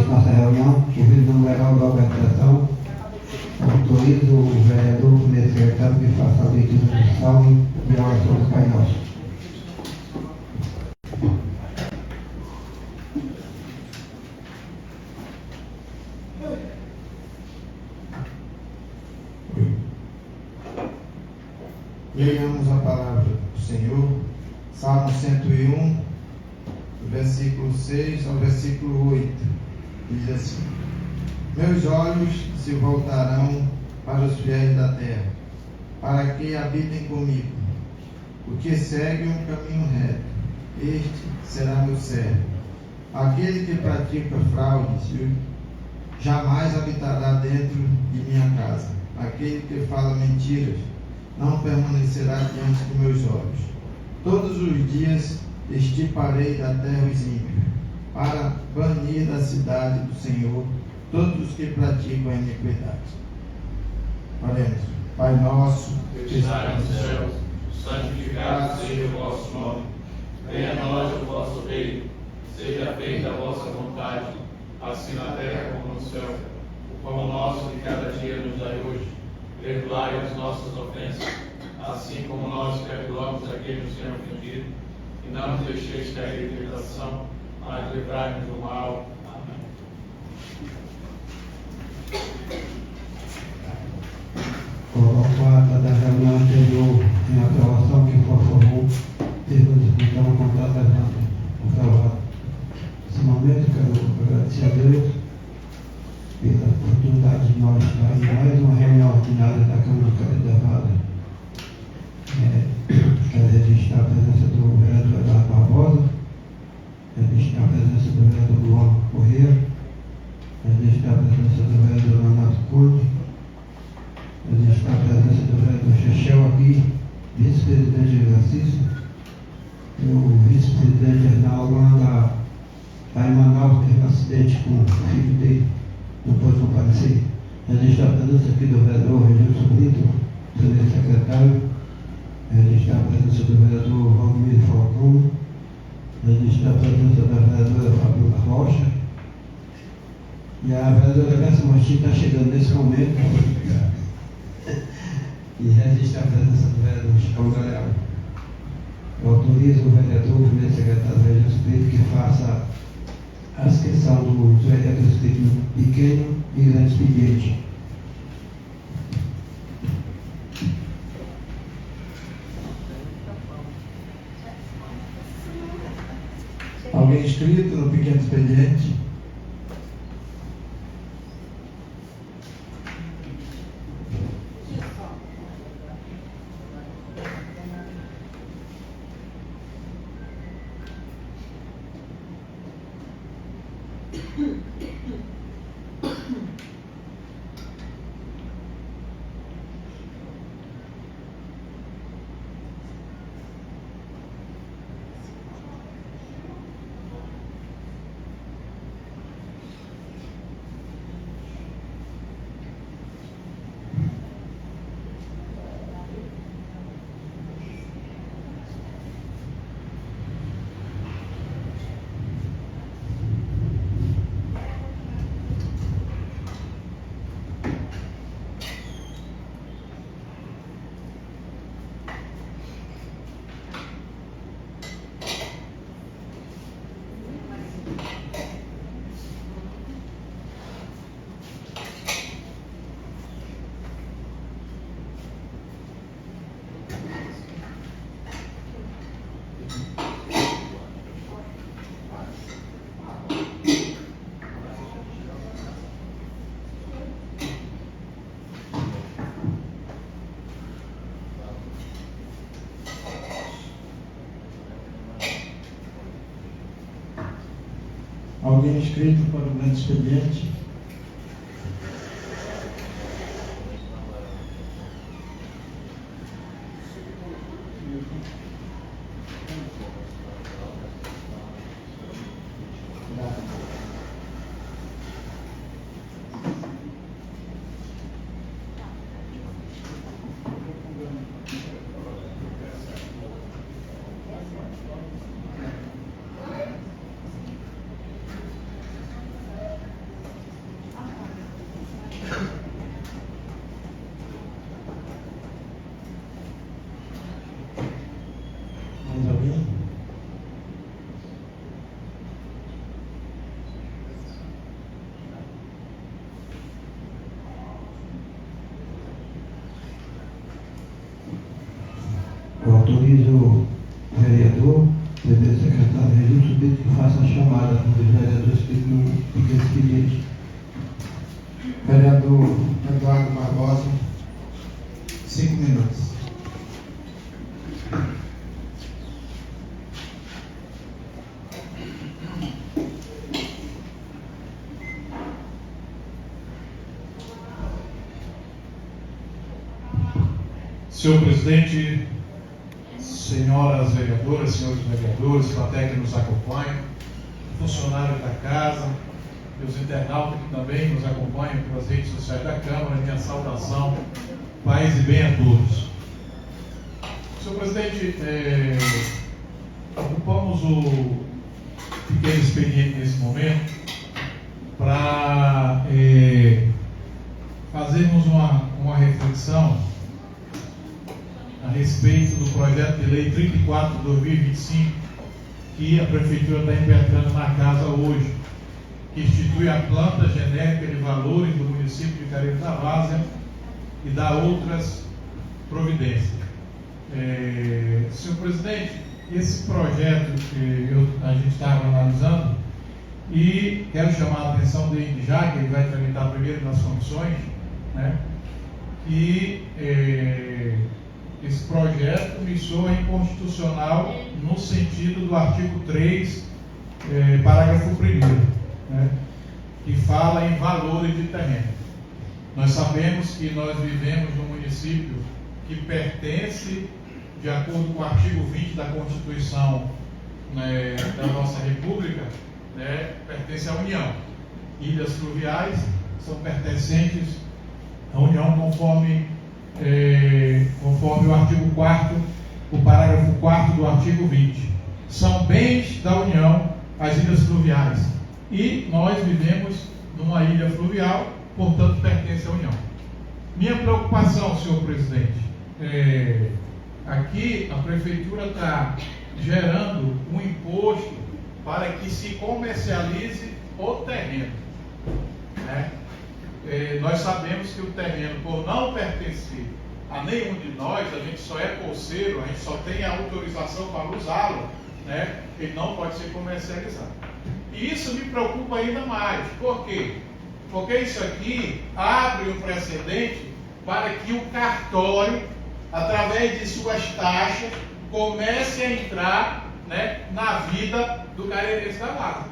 início da nossa reunião, ouvindo no legal da organização, autorizo o vereador, primeiro secretário, que faça a leitura do salmo e a oração do Pai Nosso. Leiamos a palavra do Senhor, Salmo 101, do versículo 6 ao versículo 8, diz assim: Meus olhos se voltarão para os fiéis da terra, para que habitem comigo. O que segue um caminho reto, este será meu servo. Aquele que pratica fraudes jamais habitará dentro de minha casa. Aquele que fala mentiras não permanecerá diante de meus olhos. Todos os dias extirparei da terra os ímpios, para banir da cidade do Senhor todos os que praticam a iniquidade. Oremos. Pai nosso, que estás no céu, santificado seja o vosso nome. Venha a nós o vosso reino. Seja feita a vossa vontade, assim na terra como no céu. O pão nosso de cada dia nos dai hoje. Perdoai as nossas ofensas, assim como nós perdoamos a quem nos tem ofendido. E não nos deixeis cair em tentação, mas livrai-nos do mal. Amém. Coloco a ata da reunião anterior em aprovação que for favor, então contada aprovado. Nesse momento quero agradecer a Deus pela oportunidade de nós estar em mais uma reunião ordinária da Câmara Caridavada. Quero registrar a presença do vereador Eduardo Barbosa, registrar a presença do vereador Luan Corrêa, registrar a presença do vereador Leonardo Conde, registrar a presença do vereador Chechel aqui, vice-presidente de exercício, e o vice-presidente Arnaldo lá em Manaus, teve um acidente com o filho dele, não pôde comparecer. Registrar a presença aqui do vereador Regilson Brito, primeiro secretário, registrar a presença do vereador Valmir Falcão, registrar a presença da vereadora Fabiola Rocha, e a vereadora Bessa Martins está chegando nesse momento, e registrar a presença do vereador Chicão Galeal. Eu autorizo o vereador, o primeiro secretário Regilson Brito, que faça a inscrição dos vereadores pequeno e grande expediente. Alguém inscrito no pequeno expediente? Alguém inscrito para o grande expediente? autorize o vereador, presidente secretário Regilson Brito, que faça a chamada dos vereadores que não fiquem pedidos. Vereador Eduardo Barbosa, 5 minutos. Senhor presidente, senhoras vereadoras, senhores vereadores, plateia que nos acompanha, funcionários da casa, e os internautas que também nos acompanham pelas redes sociais da Câmara, minha saudação, paz e bem a todos. Senhor presidente, ocupamos o pequeno expediente nesse momento para fazermos uma reflexão a respeito do projeto de lei 34 de 2025, que a Prefeitura está impetrando na casa hoje, que institui a planta genérica de valores do município de Careiro da Várzea e dá outras providências. Senhor presidente, esse projeto que a gente estava analisando, e quero chamar a atenção dele já, que ele vai tramitar primeiro nas comissões, né? E esse projeto me soa inconstitucional no sentido do artigo 3, parágrafo 1º, né, que fala em valores de terreno. Nós sabemos que nós vivemos num município que pertence, de acordo com o artigo 20 da Constituição, né, da nossa República, né, pertence à União. Ilhas fluviais são pertencentes à União conforme o artigo 4º, o parágrafo 4º do artigo 20. São bens da União as ilhas fluviais. E nós vivemos numa ilha fluvial, portanto pertence à União. Minha preocupação, senhor presidente, aqui a Prefeitura está gerando um imposto para que se comercialize o terreno, né? Nós sabemos que o terreno, por não pertencer a nenhum de nós, a gente só é posseiro, a gente só tem a autorização para usá-lo, né? Ele não pode ser comercializado. E isso me preocupa ainda mais. Por quê? Porque isso aqui abre um precedente para que o cartório, através de suas taxas, comece a entrar, né, na vida do careirense da Várzea.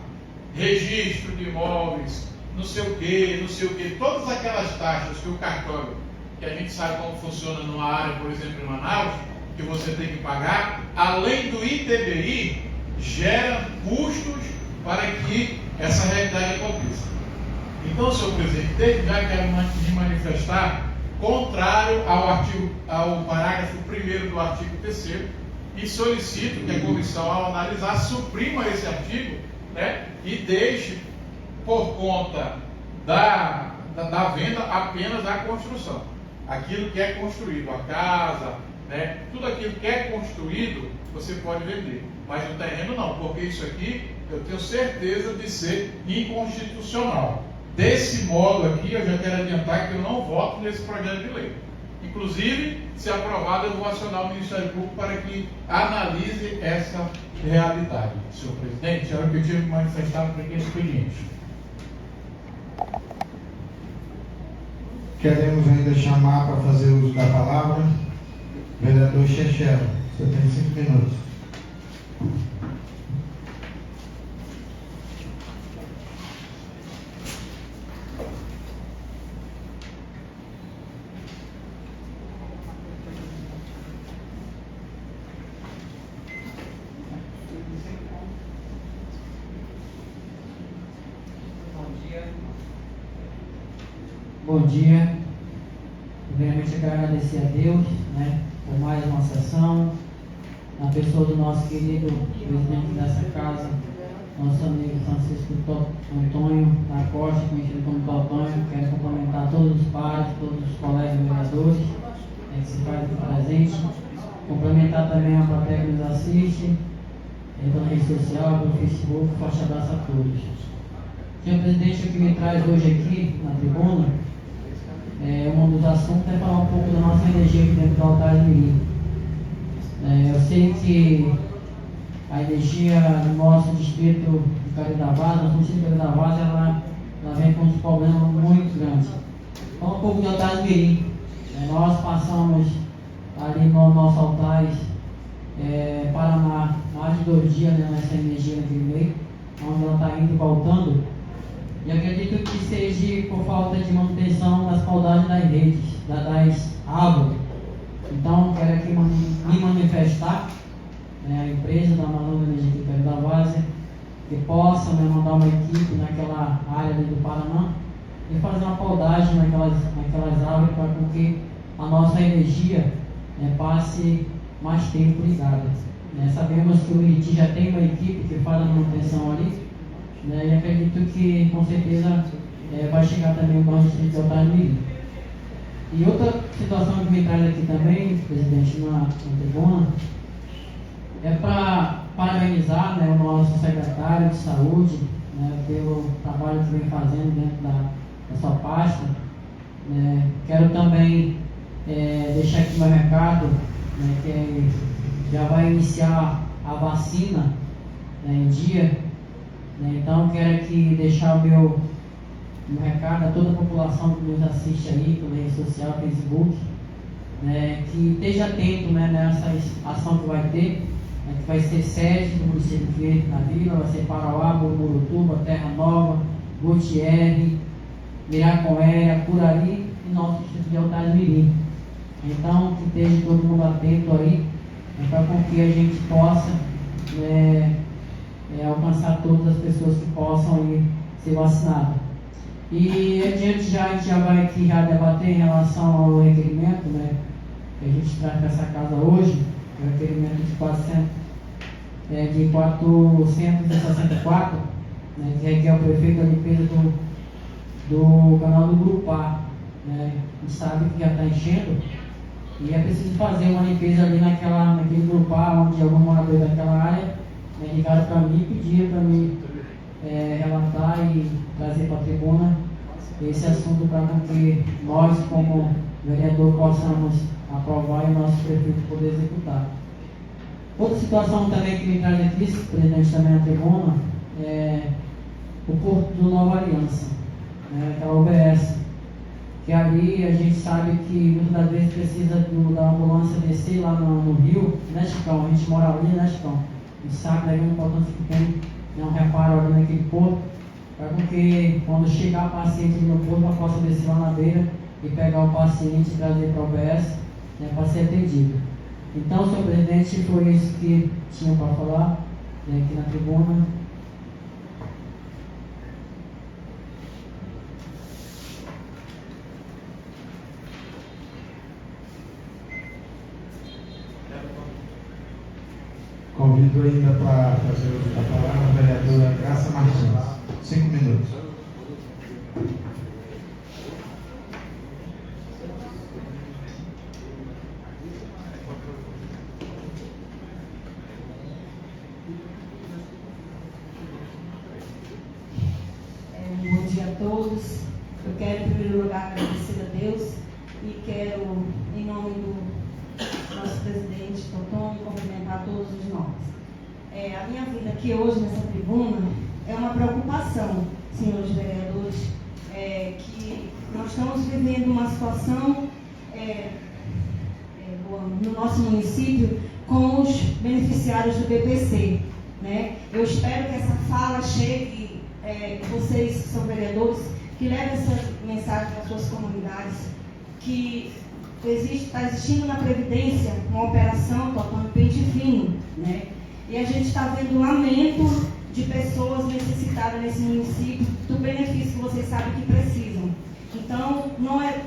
Registro de imóveis, não sei o que, todas aquelas taxas que o cartório, que a gente sabe como funciona numa área, por exemplo, em Manaus, que você tem que pagar, além do ITBI, gera custos para que essa realidade aconteça. Então, senhor presidente, desde já quero me manifestar contrário ao parágrafo 1º do artigo 3º e solicito que a comissão, ao analisar, suprima esse artigo, né, e deixe por conta da venda apenas a construção. Aquilo que é construído, a casa, né, tudo aquilo que é construído, você pode vender. Mas o terreno não, porque isso aqui eu tenho certeza de ser inconstitucional. Desse modo aqui, eu já quero adiantar que eu não voto nesse projeto de lei. Inclusive, se aprovado, eu vou acionar o Ministério Público para que analise essa realidade. Senhor presidente, era o que eu tinha que manifestar para aquele expediente. Queremos ainda chamar para fazer uso da palavra vereador Chechero. Você tem 5 minutos. Bom dia. Primeiramente eu quero agradecer a Deus, né, por mais uma sessão, na pessoa do nosso querido presidente dessa casa, nosso amigo Francisco Antônio da Costa, conhecido como Totonho. Quero cumprimentar todos os pares, todos os colegas vereadores, né, que se fazem presente. Cumprimentar também a plateia que nos assiste, pela rede social, pelo Facebook. Forte abraço a todos. Senhor presidente, o que me traz hoje aqui na tribuna, um dos assuntos é falar um pouco da nossa energia aqui dentro do Altar de Mirim. Eu sei que a energia no nosso distrito de Caridavaz, nosso município de Caridavaz, ela vem com uns problemas muito grandes. Então, um pouco de Otávio-Mirim. Nós passamos ali no nosso altares Paraná mais de 2 dias, né, nessa energia naquele meio, onde ela está indo e voltando. E acredito que seja por falta de manutenção das caudades das redes, das árvores. Então, quero aqui me manifestar, a empresa da Maluna Energia da Várzea, que possa mandar uma equipe naquela área ali do Paraná e fazer uma podagem naquelas árvores para que a nossa energia passe mais tempo ligada. Sabemos que o Iriti já tem uma equipe que faz a manutenção ali, e acredito que com certeza vai chegar também o nosso distrito de Otávio-Mirim. E outra situação que me traz aqui também, presidente, na tribuna, é para parabenizar o nosso secretário de saúde pelo trabalho que vem fazendo dentro da sua pasta. Quero também deixar aqui meu recado, que já vai iniciar a vacina em dia. Então, quero aqui deixar o meu recado a toda a população que nos assiste aí pela rede social, Facebook, que esteja atento nessa ação que vai ter, que vai ser sede do município de na Vila, vai ser Parauaba, Murutuba, Terra Nova, Gutierre, Miracoéria, Curari e nosso distrito de Otávio-Mirim. Então, que esteja todo mundo atento aí, para que a gente possa alcançar todas as pessoas que possam ir ser vacinadas. E adiante a gente já vai aqui debater em relação ao requerimento que a gente traz para essa casa hoje, o requerimento de 464, que requer ao prefeito a limpeza do canal do Grupar. A gente sabe que já está enchendo e é preciso fazer uma limpeza ali naquele Grupar, onde algum morador daquela área ligaram para mim e pediram para mim relatar e trazer para a tribuna esse assunto para que nós, como vereador, possamos aprovar e o nosso prefeito poder executar. Outra situação também que me traz aqui, presidente, também na tribuna, é o Porto do Nova Aliança, aquela UBS, que ali a gente sabe que muitas das vezes precisa da ambulância descer lá no rio, Chicão? A gente mora ali, Chicão? A gente sabe da importância que tem um reparo ali naquele porto, para que quando chegar o paciente no porto, ela possa descer lá na beira e pegar o paciente e trazer para o UBS para ser atendido. Então, senhor presidente, foi isso que tinha para falar aqui na tribuna. Convido ainda para fazer uso da palavra a vereadora Graça Martins. 5 minutos. Bom dia a todos. Eu quero, em primeiro lugar, agradecer a Deus e quero, em nome do nosso presidente Totônio, cumprimentar todos os nós. A minha vinda aqui hoje nessa tribuna é uma preocupação, senhores vereadores, que nós estamos vivendo uma situação no nosso município com os beneficiários do BPC. Eu espero que essa fala chegue, vocês que são vereadores, que levem essa mensagem para as suas comunidades, que está existindo na Previdência uma operação tocando pente fino, e a gente está vendo um lamento de pessoas necessitadas nesse município do benefício que vocês sabem que precisam. Então, não é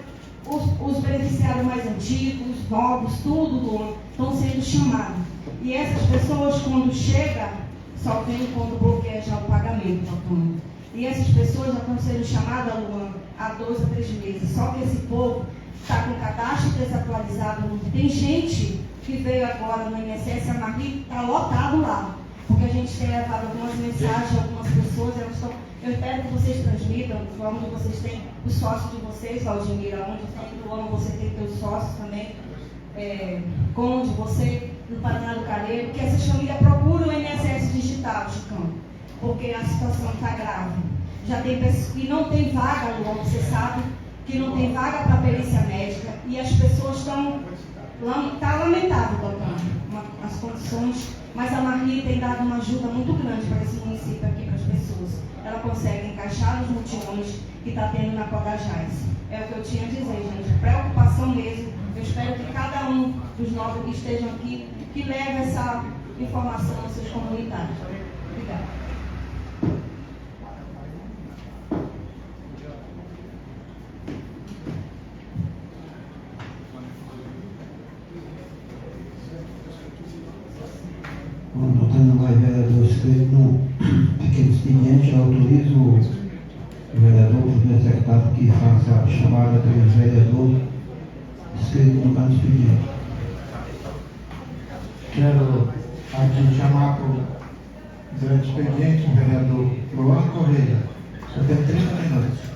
os beneficiários mais antigos, novos, tudo estão sendo chamados. E essas pessoas, quando chegam, só tem quando bloqueia já o pagamento. E essas pessoas já estão sendo chamadas, Luan, há 2 a 3 meses. Só que esse povo está com o cadastro desatualizado. Tem gente que veio agora no INSS, a Marli está lotado lá. Porque a gente tem levado algumas mensagens, algumas pessoas, elas estão. Eu espero que vocês transmitam, onde vocês têm os sócios de vocês, Valdemira, onde tem, onde você tem seus sócios também, onde você no Paraná do Careiro, que essas famílias procuram o INSS digital, Chicão, porque a situação está grave. Já tem pessoas que não tem vaga, Luan, você sabe, que não tem vaga para perícia médica, e as pessoas estão... Está lamentável, doutor, as condições, mas a Marli tem dado uma ajuda muito grande para esse município aqui, para as pessoas. Ela consegue encaixar os mutirões que está tendo na Codajás. É o que eu tinha a dizer, gente. Preocupação mesmo. Eu espero que cada um dos 9 que estejam aqui, que leve essa informação aos seus comunitários. Obrigada. Notando mais vereador inscrito no pequeno expediente, autorizo o vereador por executado que faça a chamada do vereador inscrito no canto expediente. Quero aqui chamar para o grande expediente o vereador Luan Correia. Você tem 30 minutos.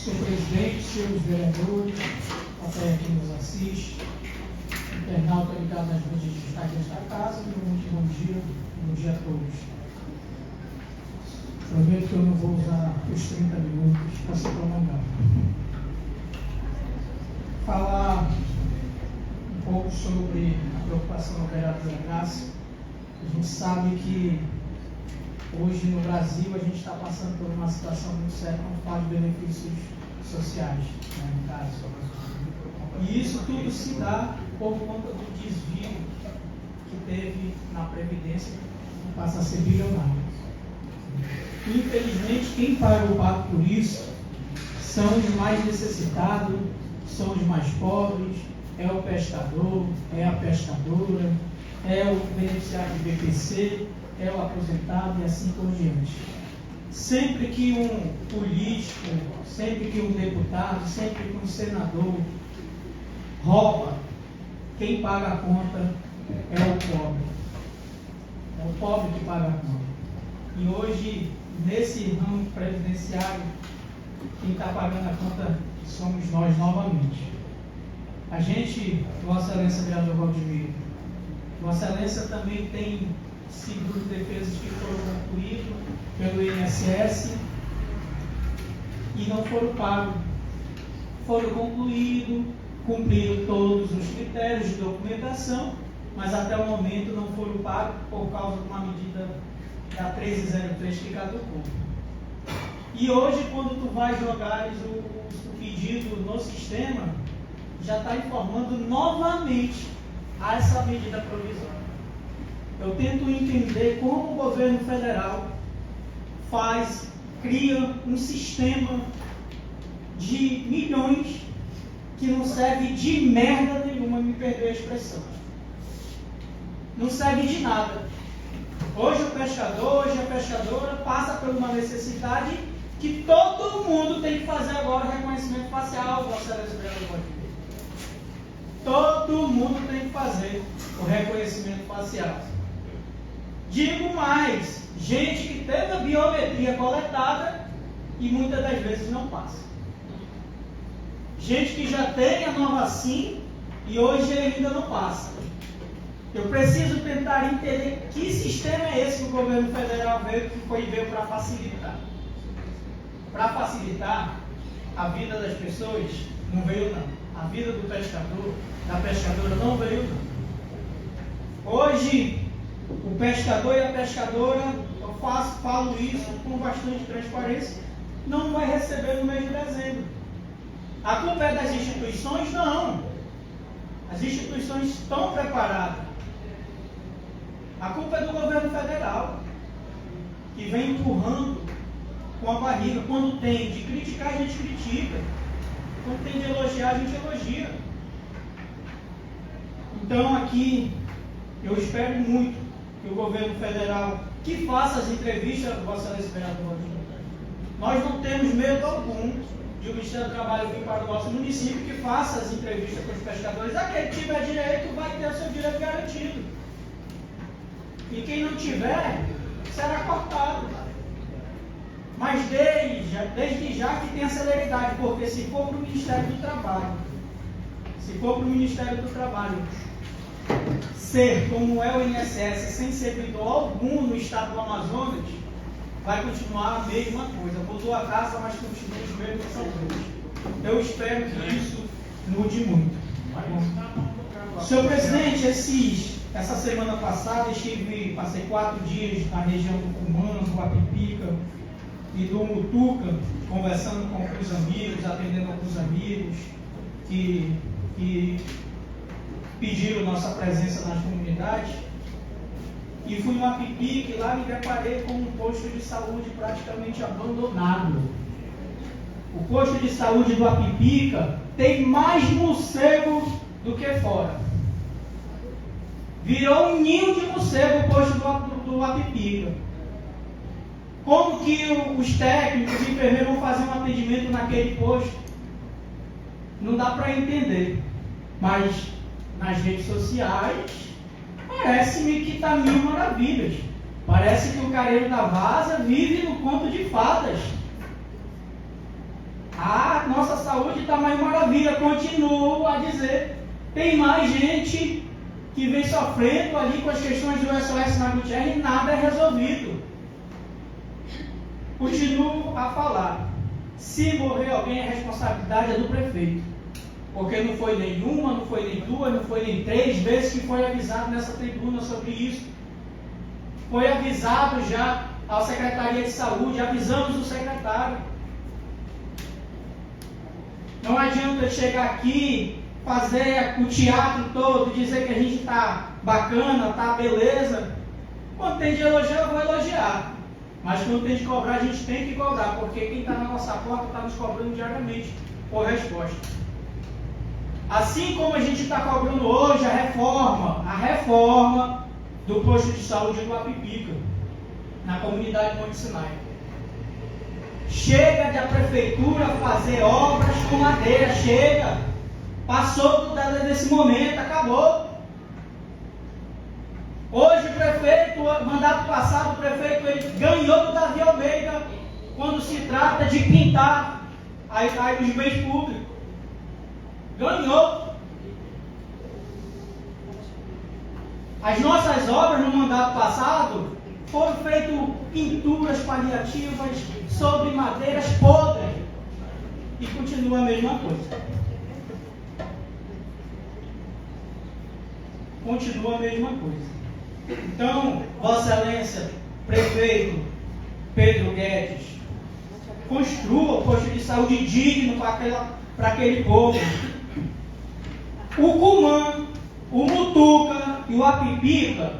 Senhor presidente, senhores vereadores, até quem nos assiste, internauta ligado nas mídias digitais desta casa, muito bom dia a todos. Prometo que eu não vou usar os 30 minutos para se prolongar. Falar um pouco sobre a preocupação do vereador da Graça. A gente sabe que hoje no Brasil a gente está passando por uma situação muito séria quando fala de benefícios sociais, né, no caso. E isso tudo se dá por conta do desvio que teve na Previdência, que passa a ser bilionário. Infelizmente, quem paga o pato por isso são os mais necessitados, são os mais pobres, é o pescador, é a pescadora, é o beneficiário do BPC, é o aposentado e assim por diante. Sempre que um político, sempre que um deputado, sempre que um senador rouba, quem paga a conta é o pobre. É o pobre que paga a conta. E hoje, nesse ramo previdenciário, quem está pagando a conta somos nós novamente. A gente, Vossa Excelência Vereador Valdemiro, Vossa Excelência também tem seguros de defesas que foram concluídos pelo INSS e não foram pagos. Foram concluídos, cumpriram todos os critérios de documentação, mas até o momento não foram pagos por causa de uma medida da 1303 que caducou. E hoje, quando tu vai jogar o pedido no sistema, já está informando novamente a essa medida provisória. Eu tento entender como o governo federal cria um sistema de milhões que não serve de merda nenhuma, me perdoe a expressão. Não serve de nada. Hoje o pescador, hoje a pescadora passa por uma necessidade que todo mundo tem que fazer agora reconhecimento facial, Vossa Excelência Vereador. Todo mundo tem que fazer o reconhecimento facial. Digo mais, gente que teve a biometria coletada e muitas das vezes não passa. Gente que já tem a nova SIM e hoje ainda não passa. Eu preciso tentar entender que sistema é esse que o governo federal veio para facilitar. Para facilitar a vida das pessoas, não veio não. A vida do pescador, da pescadora não veio não. Hoje, o pescador e a pescadora, eu falo isso com bastante transparência, não vai receber no mês de dezembro. A culpa é das instituições? Não. As instituições estão preparadas. A culpa é do governo federal, que vem empurrando com a barriga. Quando tem de criticar, a gente critica. Quando tem de elogiar, a gente elogia. Então aqui, eu espero muito que o governo federal que faça as entrevistas, Vossa Excelência Vereador. Nós não temos medo algum de o Ministério do Trabalho vir para o nosso município, que faça as entrevistas com os pescadores. Aquele que tiver direito vai ter o seu direito garantido. E quem não tiver, será cortado. mas desde já que tenha celeridade, porque se for para o Ministério do Trabalho, ser como é o INSS, sem servidor algum no estado do Amazonas, vai continuar a mesma coisa. Mudou a casa, mas continua os mesmos salários. Eu espero que isso mude muito. Senhor presidente, essa semana passada passei 4 dias na região do Cumã, do Apipica e do Mutuca, conversando com alguns amigos, atendendo alguns amigos que pediram nossa presença nas comunidades. E fui no Apipica e lá me deparei com um posto de saúde praticamente abandonado. O posto de saúde do Apipica tem mais morcego do que fora. Virou um ninho de morcego o posto do Apipica. Como que os técnicos e enfermeiros vão fazer um atendimento naquele posto? Não dá para entender. Mas nas redes sociais, parece-me que está mil maravilhas. Parece que o careiro da Vaza vive no conto de fadas. A nossa saúde está mais maravilha. Continuo a dizer, tem mais gente que vem sofrendo ali com as questões do SOS na Gutierrez e nada é resolvido. Continuo a falar, se morrer alguém, a responsabilidade é do prefeito, porque não foi nenhuma, não foi nem 2, não foi nem 3 vezes que foi avisado nessa tribuna sobre isso. Foi avisado já à Secretaria de Saúde, avisamos o secretário. Não adianta chegar aqui, fazer o teatro todo, dizer que a gente está bacana, está beleza. Quando tem de elogiar, eu vou elogiar. Mas quando tem de cobrar, a gente tem que cobrar, porque quem está na nossa porta está nos cobrando diariamente por resposta. Assim como a gente está cobrando hoje a reforma do posto de saúde do Apipica, na comunidade Monte Sinai. Chega de a prefeitura fazer obras com madeira, chega. Passou desse momento, acabou. Hoje o prefeito, mandato passado, o prefeito ele ganhou do Davi Almeida quando se trata de pintar os bens públicos. Ganhou. As nossas obras no mandato passado foram feitas pinturas paliativas sobre madeiras podres e continua a mesma coisa. Continua a mesma coisa. Então, Vossa Excelência, prefeito Pedro Guedes, construa o posto de saúde digno para aquele povo. O Cumã, o Mutuca e o Apipica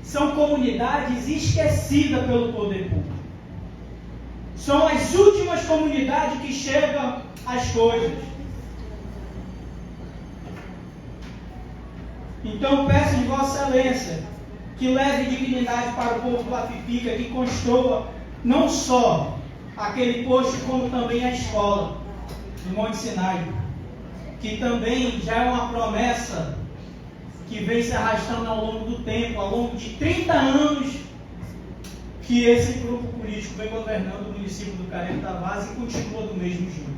são comunidades esquecidas pelo poder público. São as últimas comunidades que chegam às coisas. Então peço de Vossa Excelência que leve dignidade para o povo do Apipica, que construa não só aquele posto, como também a escola do Monte Sinai, que também já é uma promessa que vem se arrastando ao longo do tempo, ao longo de 30 anos que esse grupo político vem governando o município do Careiro da Vaza e continua do mesmo jeito.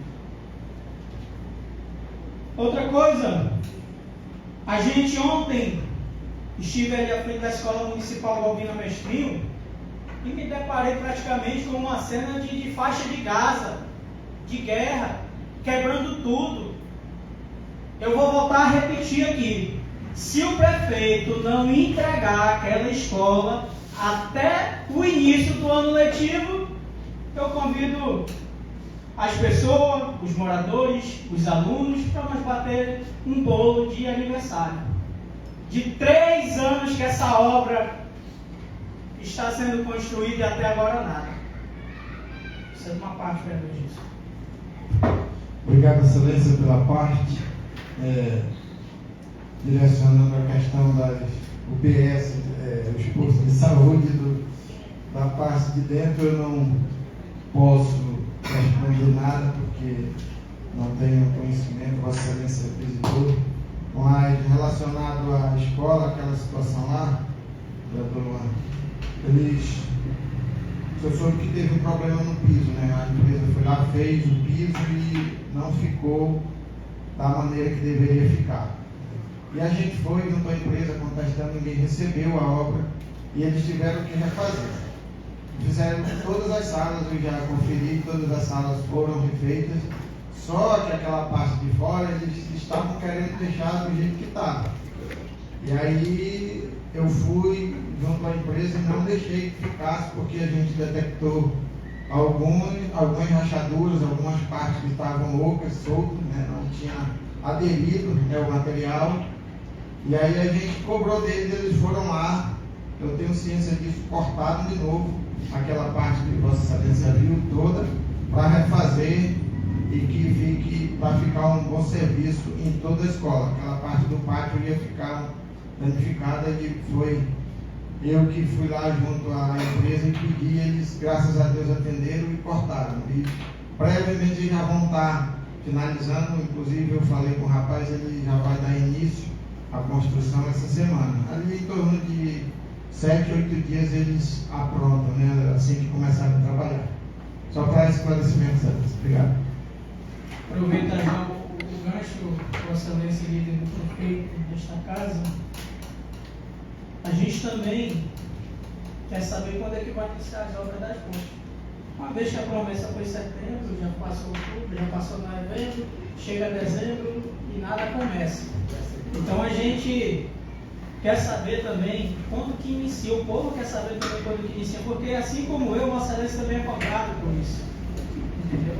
Outra coisa, a gente ontem estive ali à frente da Escola Municipal Balbina Mestrinho e me deparei praticamente com uma cena de faixa de Gaza, de guerra, quebrando tudo. Eu vou voltar a repetir aqui. Se o prefeito não entregar aquela escola até o início do ano letivo, eu convido as pessoas, os moradores, os alunos, para nós bater um bolo de aniversário. De 3 anos que essa obra está sendo construída e até agora nada. Isso é uma parte disso. Obrigado, Excelência, pela parte. Direcionando a questão das UBS, os postos de saúde, da parte de dentro, eu não posso responder nada, porque não tenho conhecimento, Vossa Excelência visitou, mas relacionado à escola, aquela situação lá, eles o senhor soube que teve um problema no piso, né? A empresa foi lá, fez o piso e não ficou da maneira que deveria ficar. E a gente foi junto à empresa contestando, ninguém recebeu a obra e eles tiveram que refazer. Fizeram todas as salas, eu já conferi, todas as salas foram refeitas, só que aquela parte de fora eles estavam querendo deixar do jeito que estava. E aí eu fui junto à empresa e não deixei que ficasse, porque a gente detectou algumas rachaduras, algumas partes que estavam ocas, soltas, né? Não tinha aderido, né, o material. E aí a gente cobrou deles, eles foram lá, eu tenho ciência disso, cortaram de novo aquela parte que Vossa Excelência viu toda, para refazer e que fique, para ficar um bom serviço em toda a escola. Aquela parte do pátio ia ficar danificada e foi eu que fui lá junto à empresa e pedi, eles, graças a Deus, atenderam e cortaram. E brevemente eles já vão estar finalizando, inclusive eu falei com o rapaz, ele já vai dar início à construção essa semana. Ali em torno de 7, 8 dias eles aprontam, né, assim que começarem a trabalhar. Só para esclarecimento, Sérgio. Obrigado. Aproveita já o gancho, Vossa Excelência, líder do prefeito desta casa. A gente também quer saber quando é que vai iniciar as obras das pontes. Uma vez que a promessa foi em setembro, já passou outubro, já passou novembro, chega dezembro e nada começa. Então a gente quer saber também quando que inicia, o povo quer saber também quando que inicia, porque assim como eu, Vossa Excelência também é cobrado por isso. Entendeu?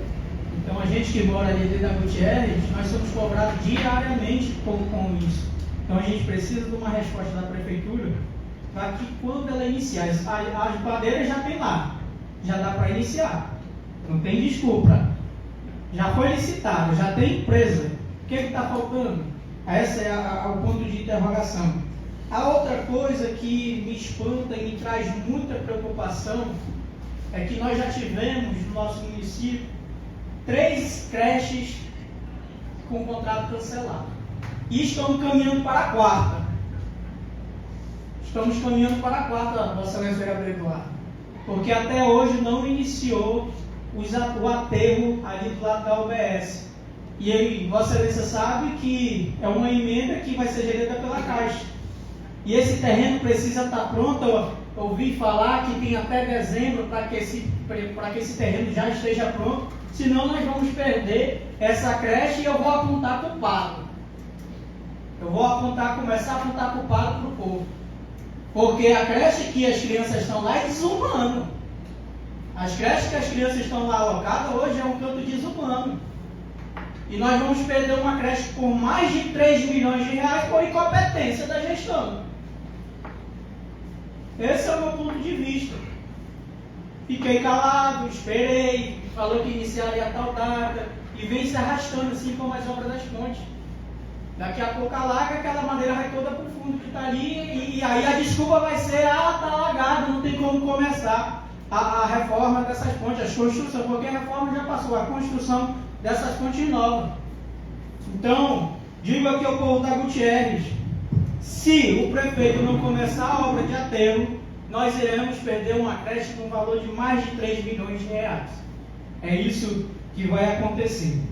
Então a gente que mora ali dentro da Gutierrez, nós somos cobrados diariamente com isso. Então a gente precisa de uma resposta da prefeitura para que quando ela iniciar, as madeiras já tem lá, já dá para iniciar, não tem desculpa, já foi licitado, já tem empresa, o que está faltando? Esse é o ponto de interrogação. A outra coisa que me espanta e me traz muita preocupação é que nós já tivemos no nosso município 3 creches com contrato cancelado. E estamos caminhando para a 4ª. Estamos caminhando para a 4ª, Vossa Excelência Gabriel Eduardo. Porque até hoje não iniciou o aterro ali do lado da UBS. E aí, Vossa Excelência sabe que é uma emenda que vai ser gerida pela Caixa. E esse terreno precisa estar pronto. Eu ouvi falar que tem até dezembro para que esse terreno já esteja pronto. Senão nós vamos perder essa creche e eu vou apontar culpado. Eu vou começar a apontar culpado para o povo. Porque a creche que as crianças estão lá é desumano. As creches que as crianças estão lá alocadas hoje é um canto desumano. E nós vamos perder uma creche por mais de 3 milhões de reais por incompetência da gestão. Esse é o meu ponto de vista. Fiquei calado, esperei, falou que iniciaria a tal data e vem se arrastando assim como as obras das pontes. Daqui a pouco alaga, aquela madeira vai toda para o fundo que está ali e aí a desculpa vai ser, está alagado, não tem como começar a reforma dessas pontes, as construções, porque a reforma já passou, a construção dessas pontes novas. Então, digo aqui ao povo da Gutierrez, se o prefeito não começar a obra de aterro, nós iremos perder uma creche com um valor de mais de 3 milhões de reais. É isso que vai acontecer.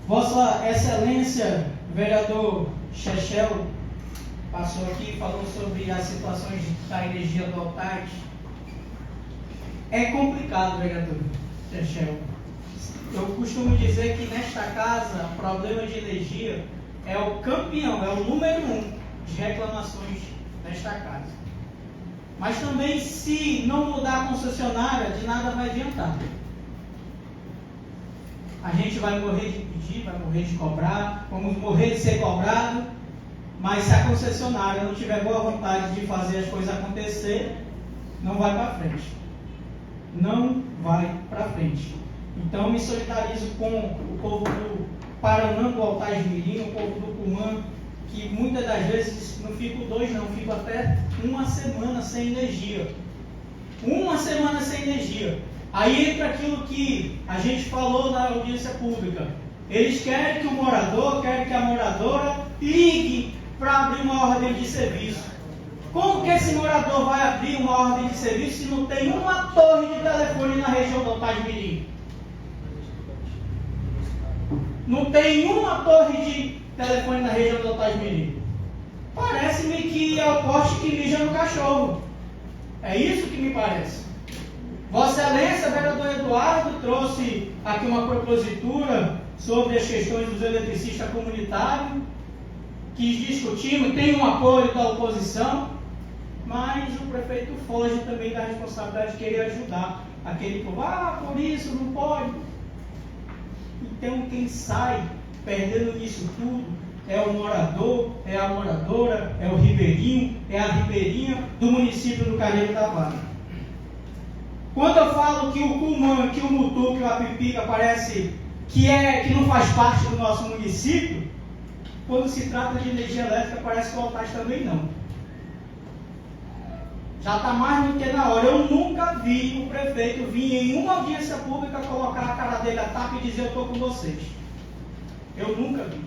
Vossa Excelência, vereador Chechel, passou aqui e falou sobre as situações da energia do Altair. É complicado, vereador Chechel. Eu costumo dizer que nesta casa, o problema de energia é o campeão, é o número 1 de reclamações nesta casa. Mas também, se não mudar a concessionária, de nada vai adiantar. A gente vai morrer de pedir, vai morrer de cobrar, vamos morrer de ser cobrado, mas se a concessionária não tiver boa vontade de fazer as coisas acontecer, não vai para frente. Não vai para frente. Então, me solidarizo com o povo do Paranã, do Altair Mirim, o povo do Cumã, que muitas das vezes não fico 2, não, fico até 1 semana sem energia. 1 semana sem energia. Aí entra aquilo que a gente falou na audiência pública. Eles querem que o morador, querem que a moradora ligue para abrir uma ordem de serviço. Como que esse morador vai abrir uma ordem de serviço se não tem uma torre de telefone na região do Altasmirim? Não tem uma torre de telefone na região do Altasmirim. Parece-me que é o poste que mija no cachorro. É isso que me parece. Vossa Excelência, vereador Eduardo, trouxe aqui uma propositura sobre as questões dos eletricistas comunitários, que discutimos, tem um apoio da oposição, mas o prefeito foge também da responsabilidade de querer ajudar aquele povo. Por isso não pode. Então quem sai perdendo nisso tudo é o morador, é a moradora, é o ribeirinho, é a ribeirinha do município do Calheiro da Vara. Quando eu falo que o Cumã, que o Mutu, que o Apipica parece que não faz parte do nosso município, quando se trata de energia elétrica parece que o Altas também não. Já está mais do que na hora. Eu nunca vi o prefeito vir em uma audiência pública colocar a cara dele a tapa e dizer eu estou com vocês. Eu nunca vi.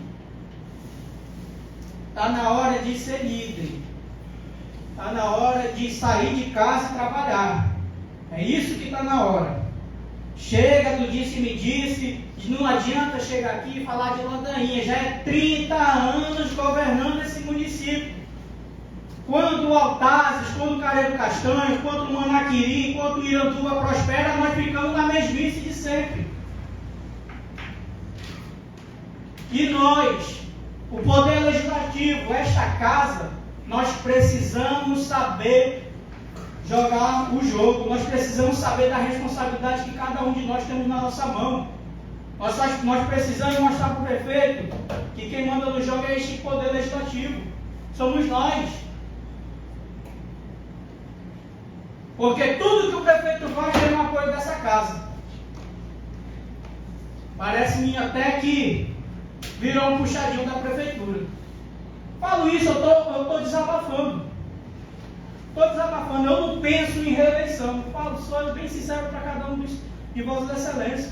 Está na hora de ser líder. Está na hora de sair de casa e trabalhar. É isso que está na hora. Chega do disse-me-disse, não adianta chegar aqui e falar de ladainha. Já é 30 anos governando esse município. Quando o Altazes, quando o Calheiro Castanho, quando o Manaquiri, quando o Iranduba prospera, nós ficamos na mesmice de sempre. E nós, o Poder Legislativo, esta casa, nós precisamos saber jogar o jogo, nós precisamos saber da responsabilidade que cada um de nós temos na nossa mão. Nós precisamos mostrar para o prefeito que quem manda no jogo é este Poder Legislativo, somos nós. Porque tudo que o prefeito faz tem o apoio dessa casa. Parece-me até que virou um puxadinho da prefeitura. Falo isso, eu estou desabafando. Estou desabafando, eu não penso em reeleição. Sou bem sincero para cada um de Vossa Excelência.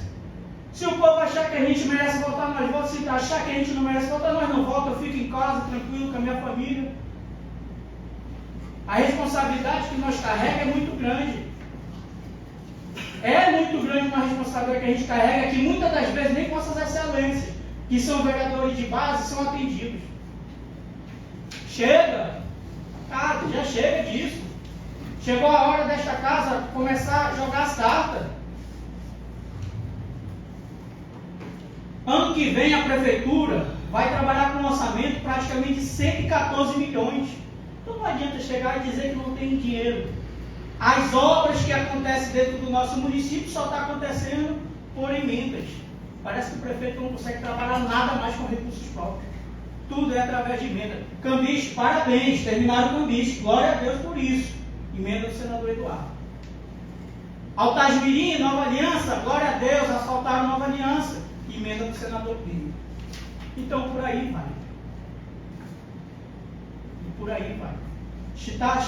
Se o povo achar que a gente merece votar, nós votamos. Se achar que a gente não merece votar, nós não votamos. Eu fico em casa, tranquilo, com a minha família. A responsabilidade que nós carregamos é muito grande. É muito grande uma responsabilidade que a gente carrega, que muitas das vezes nem Vossas Excelências, que são vereadores de base, são atendidos. Chega! Cara, já chega disso. Chegou a hora desta casa começar a jogar as cartas. Ano que vem a prefeitura vai trabalhar com um orçamento praticamente de 114 milhões. Então não adianta chegar e dizer que não tem dinheiro. As obras que acontecem dentro do nosso município só está acontecendo por emendas. Parece que o prefeito não consegue trabalhar nada mais com recursos próprios. Tudo é através de emenda. Cambiche, parabéns, terminaram o Cambiche. Glória a Deus por isso. Emenda do senador Eduardo. Altasmirim, Nova Aliança, glória a Deus, asfaltaram Nova Aliança. Emenda do senador Pinho. Então por aí vai. E por aí vai.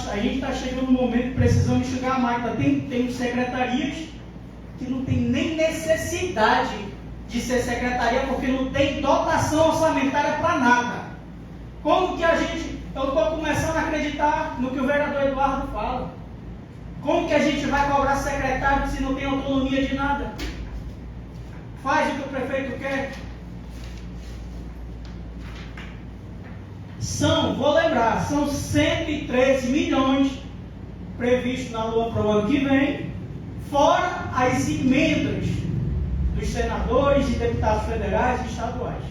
A gente está chegando no momento que precisamos enxugar a máquina. Tem secretarias que não tem nem necessidade de ser secretaria, porque não tem dotação orçamentária para nada. Como que eu estou começando a acreditar no que o vereador Eduardo fala. Como que a gente vai cobrar secretário se não tem autonomia de nada? Faz o que o prefeito quer. Vou lembrar, são 113 milhões previstos na LOA para o ano que vem, fora as emendas dos senadores e deputados federais e estaduais.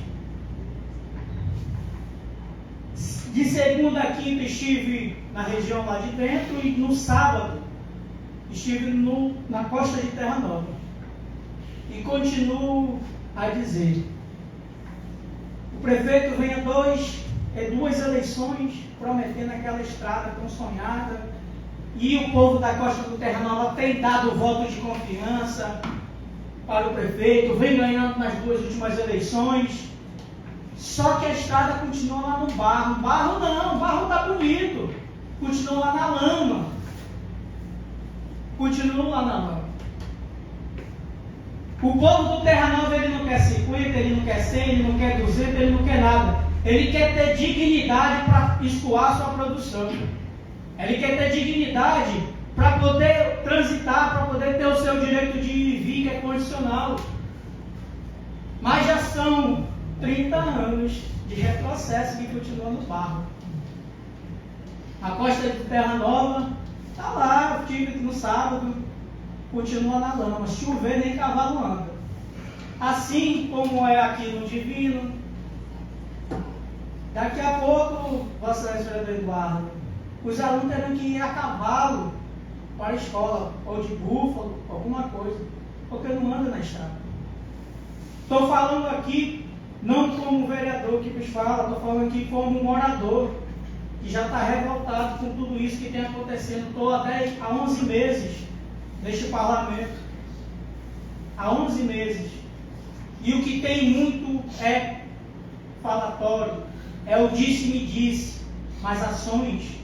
De segunda a quinta estive na região lá de dentro e no sábado estive na costa de Terra Nova. E continuo a dizer, o prefeito vem a duas eleições prometendo aquela estrada tão sonhada, e o povo da costa do Terra Nova tem dado o voto de confiança para o prefeito, vem ganhando nas duas últimas eleições, só que a estrada continua lá no barro. Barro não, o barro está bonito, continua lá na lama, continua lá na lama. O povo do Terra Nova, ele não quer 50, ele não quer 100, ele não quer 200, ele não quer nada. Ele quer ter dignidade para escoar sua produção. Ele quer ter dignidade para poder transitar, para poder ter o seu direito de ir e vir, que é condicional. Mas já são 30 anos de retrocesso que continua no barro. A costa de Terra Nova está lá, eu tive no sábado, continua na lama, chover nem cavalo anda. Assim como é aqui no Divino. Daqui a pouco, Vossa Excelência do Eduardo, os alunos terão que ir a cavalo para a escola, ou de búfalo, alguma coisa, porque não anda na estrada. Estou falando aqui não como vereador que vos fala, estou falando aqui como morador, que já está revoltado com tudo isso que tem acontecendo. Estou há 11 meses neste parlamento. Há 11 meses. E o que tem muito é falatório, é o disse-me-disse, mas ações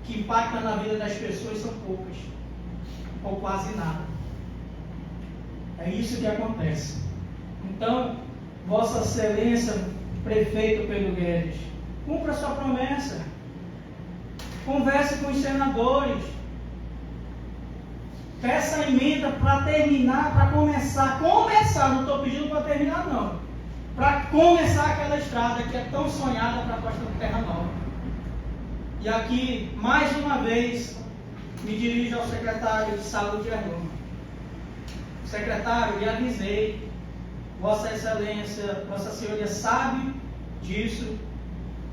que impactam na vida das pessoas são poucas, ou quase nada. É isso que acontece. Então, Vossa Excelência, Prefeito Pedro Guedes, cumpra a sua promessa. Converse com os senadores. Peça emenda para terminar, para começar, não estou pedindo para terminar não, para começar aquela estrada que é tão sonhada para a costa do Terra Nova. E aqui, mais uma vez, me dirijo ao secretário de Saúde Arnoma. Secretário, lhe avisei, Vossa Excelência, Vossa Senhoria sabe disso,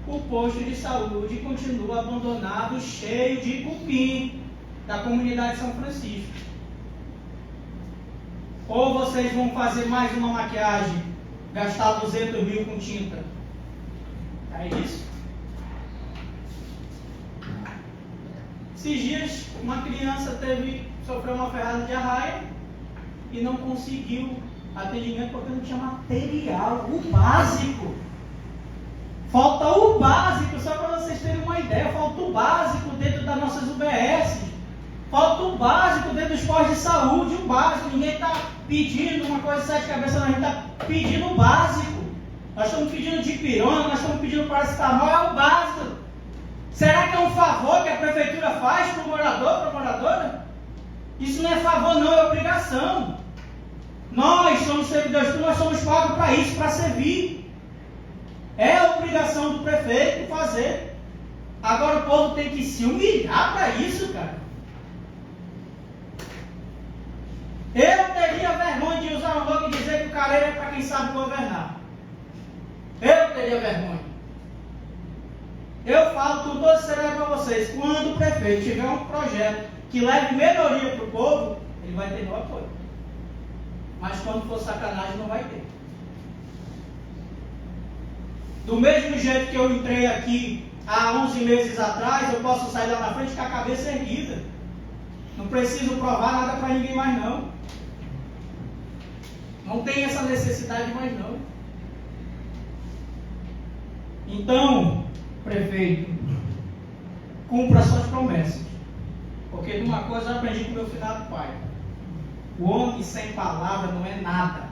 o posto de saúde continua abandonado, cheio de cupim da comunidade de São Francisco. Ou vocês vão fazer mais uma maquiagem, gastar 200 mil com tinta. É isso? Esses dias, uma criança sofreu uma ferrada de arraia e não conseguiu atendimento porque não tinha material, o básico. Falta o básico, só para vocês terem uma ideia, falta o básico dentro das nossas UBS, falta o básico dentro dos postos de saúde, o básico. Ninguém está pedindo uma coisa de 7 cabeças, a gente está pedindo o básico. Nós estamos pedindo dipirona, nós estamos pedindo paracetamol, é o básico. Será que é um favor que a prefeitura faz para o morador, para a moradora? Isso não é favor não, é obrigação. Nós somos servidores públicos, nós somos pagos para isso, para servir. É a obrigação do prefeito fazer. Agora o povo tem que se humilhar para isso, cara. Eu teria vergonha de usar um logo e dizer que o Careiro é para quem sabe governar. Eu teria vergonha. Eu falo com todo sério para vocês, quando o prefeito tiver um projeto que leve melhoria para o povo, ele vai ter meu apoio. Mas quando for sacanagem, não vai ter. Do mesmo jeito que eu entrei aqui há 11 meses atrás, eu posso sair lá na frente com a cabeça erguida. Não preciso provar nada para ninguém mais não. Não tem essa necessidade mais não. Então, prefeito, cumpra suas promessas. Porque de uma coisa eu aprendi com meu finado pai. O homem sem palavra não é nada.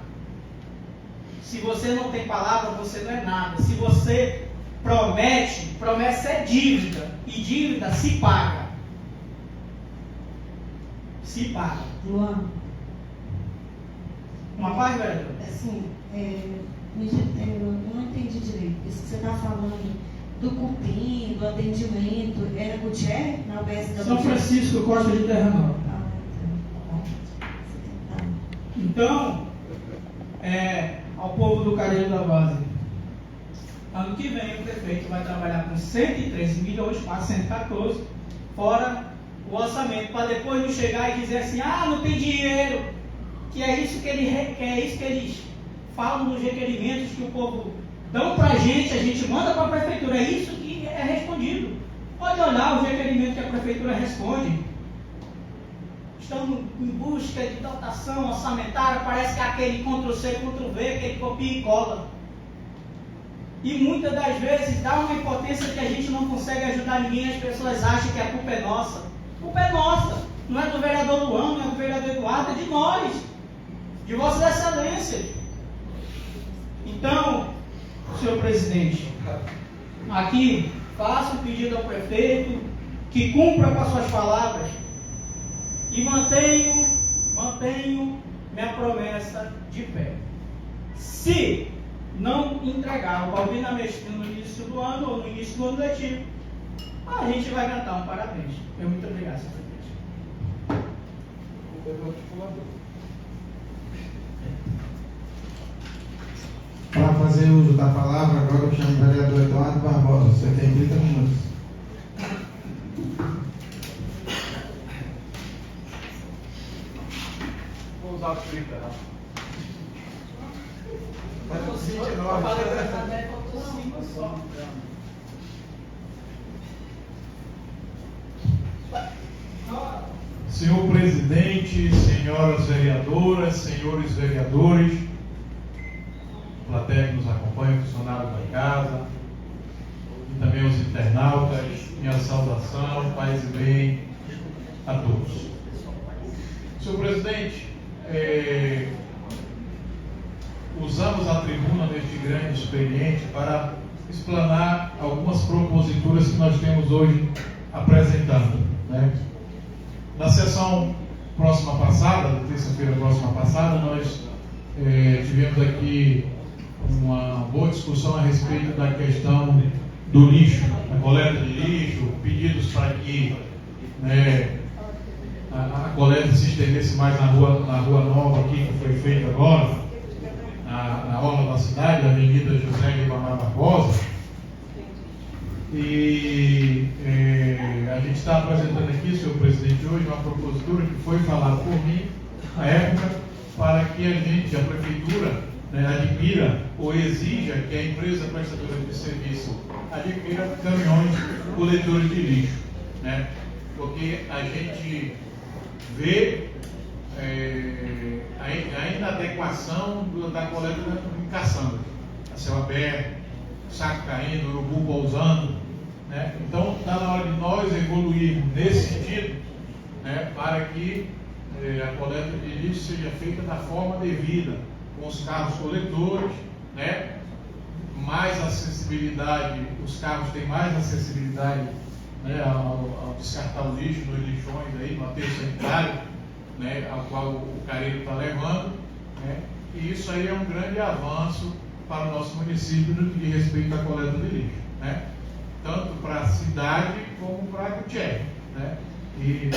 Se você não tem palavra, você não é nada. Se você promete, promessa é dívida. E dívida se paga. Se paga. Luan, Uma paz, vereador? assim, eu não entendi direito. Isso que você está falando do cupim, do atendimento, era Gutierrez, na UBS da São Francisco, Costa de Terra Nova. Então, ao povo do Careiro da Base, ano que vem o prefeito vai trabalhar com 113 milhões, quase 114, fora o orçamento, para depois não chegar e dizer assim, não tem dinheiro, que é isso que eles falam nos requerimentos que o povo dão para a gente manda para a prefeitura, é isso que é respondido. Pode olhar os requerimentos que a prefeitura responde. Estamos em busca de dotação orçamentária, parece que é aquele Ctrl-C, Ctrl-V, aquele copia e cola. E muitas das vezes dá uma impotência que a gente não consegue ajudar ninguém, as pessoas acham que a culpa é nossa. A culpa é nossa, não é do vereador Luan, não é do vereador Eduardo, é de nós, de Vossa Excelência. Então, senhor presidente, aqui faço um pedido ao prefeito, que cumpra com as suas palavras e mantenho minha promessa de fé. Se não entregar o Balbino Amestrino no início do ano ou no início do ano letivo, a gente vai cantar um parabéns. Muito obrigado, senhor presidente. Para fazer uso da palavra, agora eu chamo o vereador Eduardo Barbosa. Você tem 30 minutos. Vou usar os 30. Senhor presidente, senhoras vereadoras, senhores vereadores, plateia que nos acompanha, funcionários da casa, e também os internautas, minha saudação, paz e bem a todos. Senhor presidente, usamos a tribuna deste grande expediente para explanar algumas proposituras que nós temos hoje apresentando, né? Na sessão próxima passada, terça-feira próxima passada, nós tivemos aqui uma boa discussão a respeito da questão do lixo, da coleta de lixo, pedidos para que a coleta se estendesse mais na rua nova aqui, que foi feita agora, na orla da cidade, a Avenida José Ribamar Barbosa. E a gente está apresentando aqui, senhor presidente, hoje uma propositura que foi falada por mim na época, para que a prefeitura, adquira ou exija que a empresa prestadora de serviço adquira caminhões coletores de lixo, né? Porque a gente vê a inadequação da coleta em caçamba, a céu aberto, saco caindo, urubu pousando, né? Então está na hora de nós evoluirmos nesse sentido, né, para que a coleta de lixo seja feita da forma devida, com os carros coletores, né? Mais acessibilidade, os carros têm mais acessibilidade, né, ao descartar o lixo nos lixões aí, no aterro sanitário, né, ao qual o careiro está levando, né? E isso aí é um grande avanço para o nosso município no que diz respeito à coleta de lixo, né? Tanto para a cidade como para a Gutierrez, né? E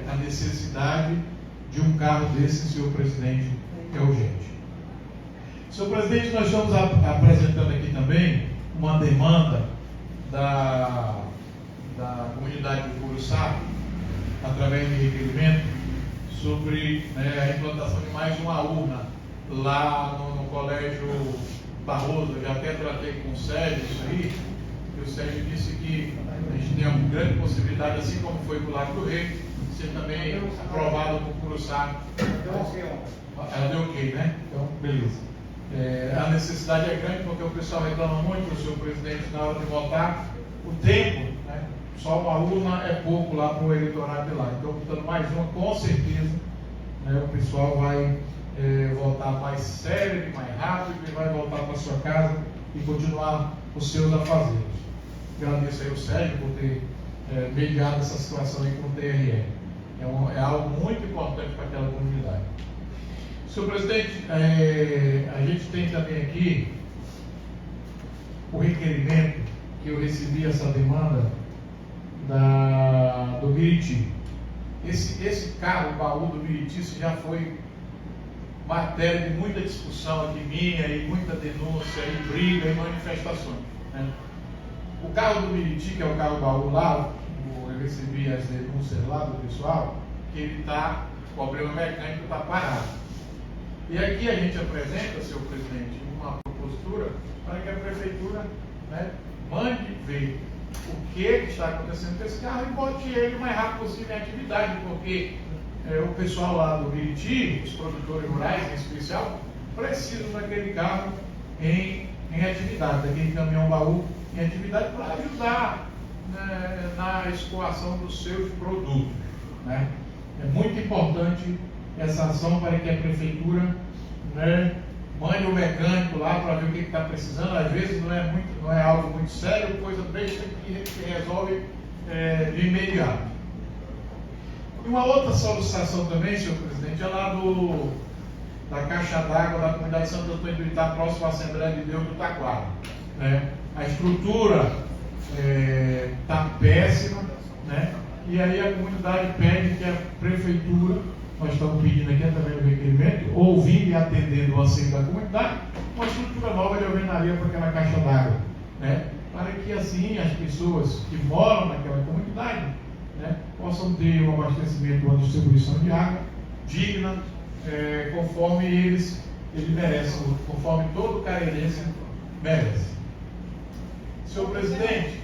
a necessidade de um carro desse, senhor presidente, é urgente. Senhor presidente, nós estamos apresentando aqui também uma demanda da comunidade do Curuçá, através de requerimento, sobre a implantação de mais uma urna lá no Colégio Barroso. Eu já até tratei com o Sérgio isso aí, e o Sérgio disse que a gente tem uma grande possibilidade, assim como foi para o Lago do Rei, ser também aprovado por Curuçá. Ela deu ok, né? Então, beleza. A necessidade é grande porque o pessoal reclama muito do senhor presidente na hora de votar. O tempo, né? Só uma urna é pouco lá para o eleitorado de lá. Então, botando mais uma, com certeza, né, o pessoal vai votar mais sério, mais rápido, e vai voltar para sua casa e continuar os seus afazeres. Agradeço aí o Sérgio por ter mediado essa situação aí com o TRE. É algo muito importante para aquela comunidade. Senhor presidente, a gente tem também aqui o requerimento que eu recebi, essa demanda do Biriti. Esse carro, o baú do Biriti, já foi matéria de muita discussão aqui minha, e muita denúncia, e briga, e manifestações, né? O carro do Biriti, que é o carro baú lá, eu recebi as denúncias lá do pessoal, que ele está, o problema mecânico está parado. E aqui a gente apresenta, senhor presidente, uma propositura para que a prefeitura, né, mande ver o que está acontecendo com esse carro e bote ele o mais rápido possível em atividade, porque o pessoal lá do Biriti, os produtores rurais em especial, precisam daquele carro em atividade, daquele caminhão baú em atividade, para ajudar, né, na escoação dos seus produtos, né? É muito importante essa ação para que a prefeitura, né, mande o mecânico lá para ver o que está precisando. Às vezes não é algo muito sério, coisa besta que resolve de imediato. E uma outra solicitação também, senhor presidente, é lá da caixa d'água da comunidade Santo Antônio do Itá, próximo à Assembleia de Deus do Taquara. Né? A estrutura está péssima, né? E aí a comunidade pede que a prefeitura, nós estamos pedindo aqui através do requerimento, ouvindo e atendendo o anseio da comunidade, uma estrutura nova de alvenaria para aquela caixa d'água, né? Para que assim as pessoas que moram naquela comunidade, né, possam ter um abastecimento, uma distribuição de água digna, conforme eles merecem, conforme todo carairense merece. Senhor presidente,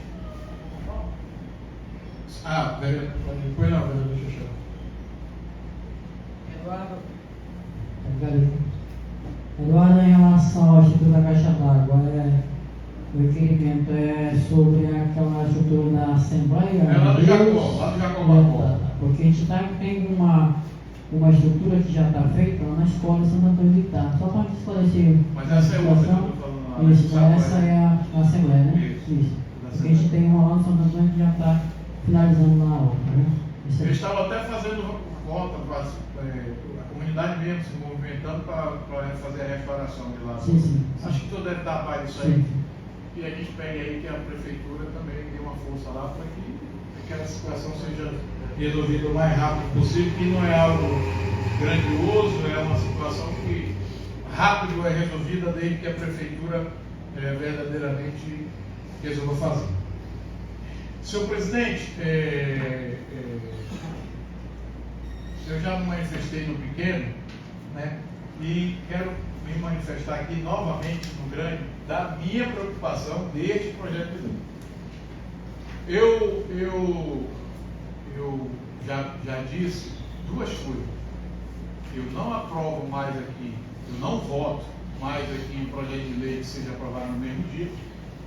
depois não, vereador Xixão. Eduardo, em relação ao Instituto da Caixa d'Água, o requerimento é sobre aquela estrutura da Assembleia. Lá do Jacó. Porque a gente tem uma estrutura que já está feita lá na escola Santo Antônio do Itá. Só para esclarecer. Mas essa é outra que eu estou falando lá. Isso, essa é a Assembleia, né? Isso. Porque a gente tem uma lá no Santo Antônio que já está finalizando na obra, né? Eu estava até fazendo conta, a comunidade mesmo se movimentando para fazer a restauração de lá. Sim. Acho que tudo deve estar a par disso aí. Sim. E a gente pede aí que a prefeitura também dê uma força lá para que aquela situação seja resolvida o mais rápido possível, que não é algo grandioso, é uma situação que rápido é resolvida desde que a prefeitura verdadeiramente resolva fazer. Senhor presidente, eu já me manifestei no pequeno, né, e quero me manifestar aqui novamente no grande da minha preocupação deste projeto de lei. Eu já disse duas coisas. Eu não aprovo mais aqui, eu não voto mais aqui em projeto de lei que seja aprovado no mesmo dia,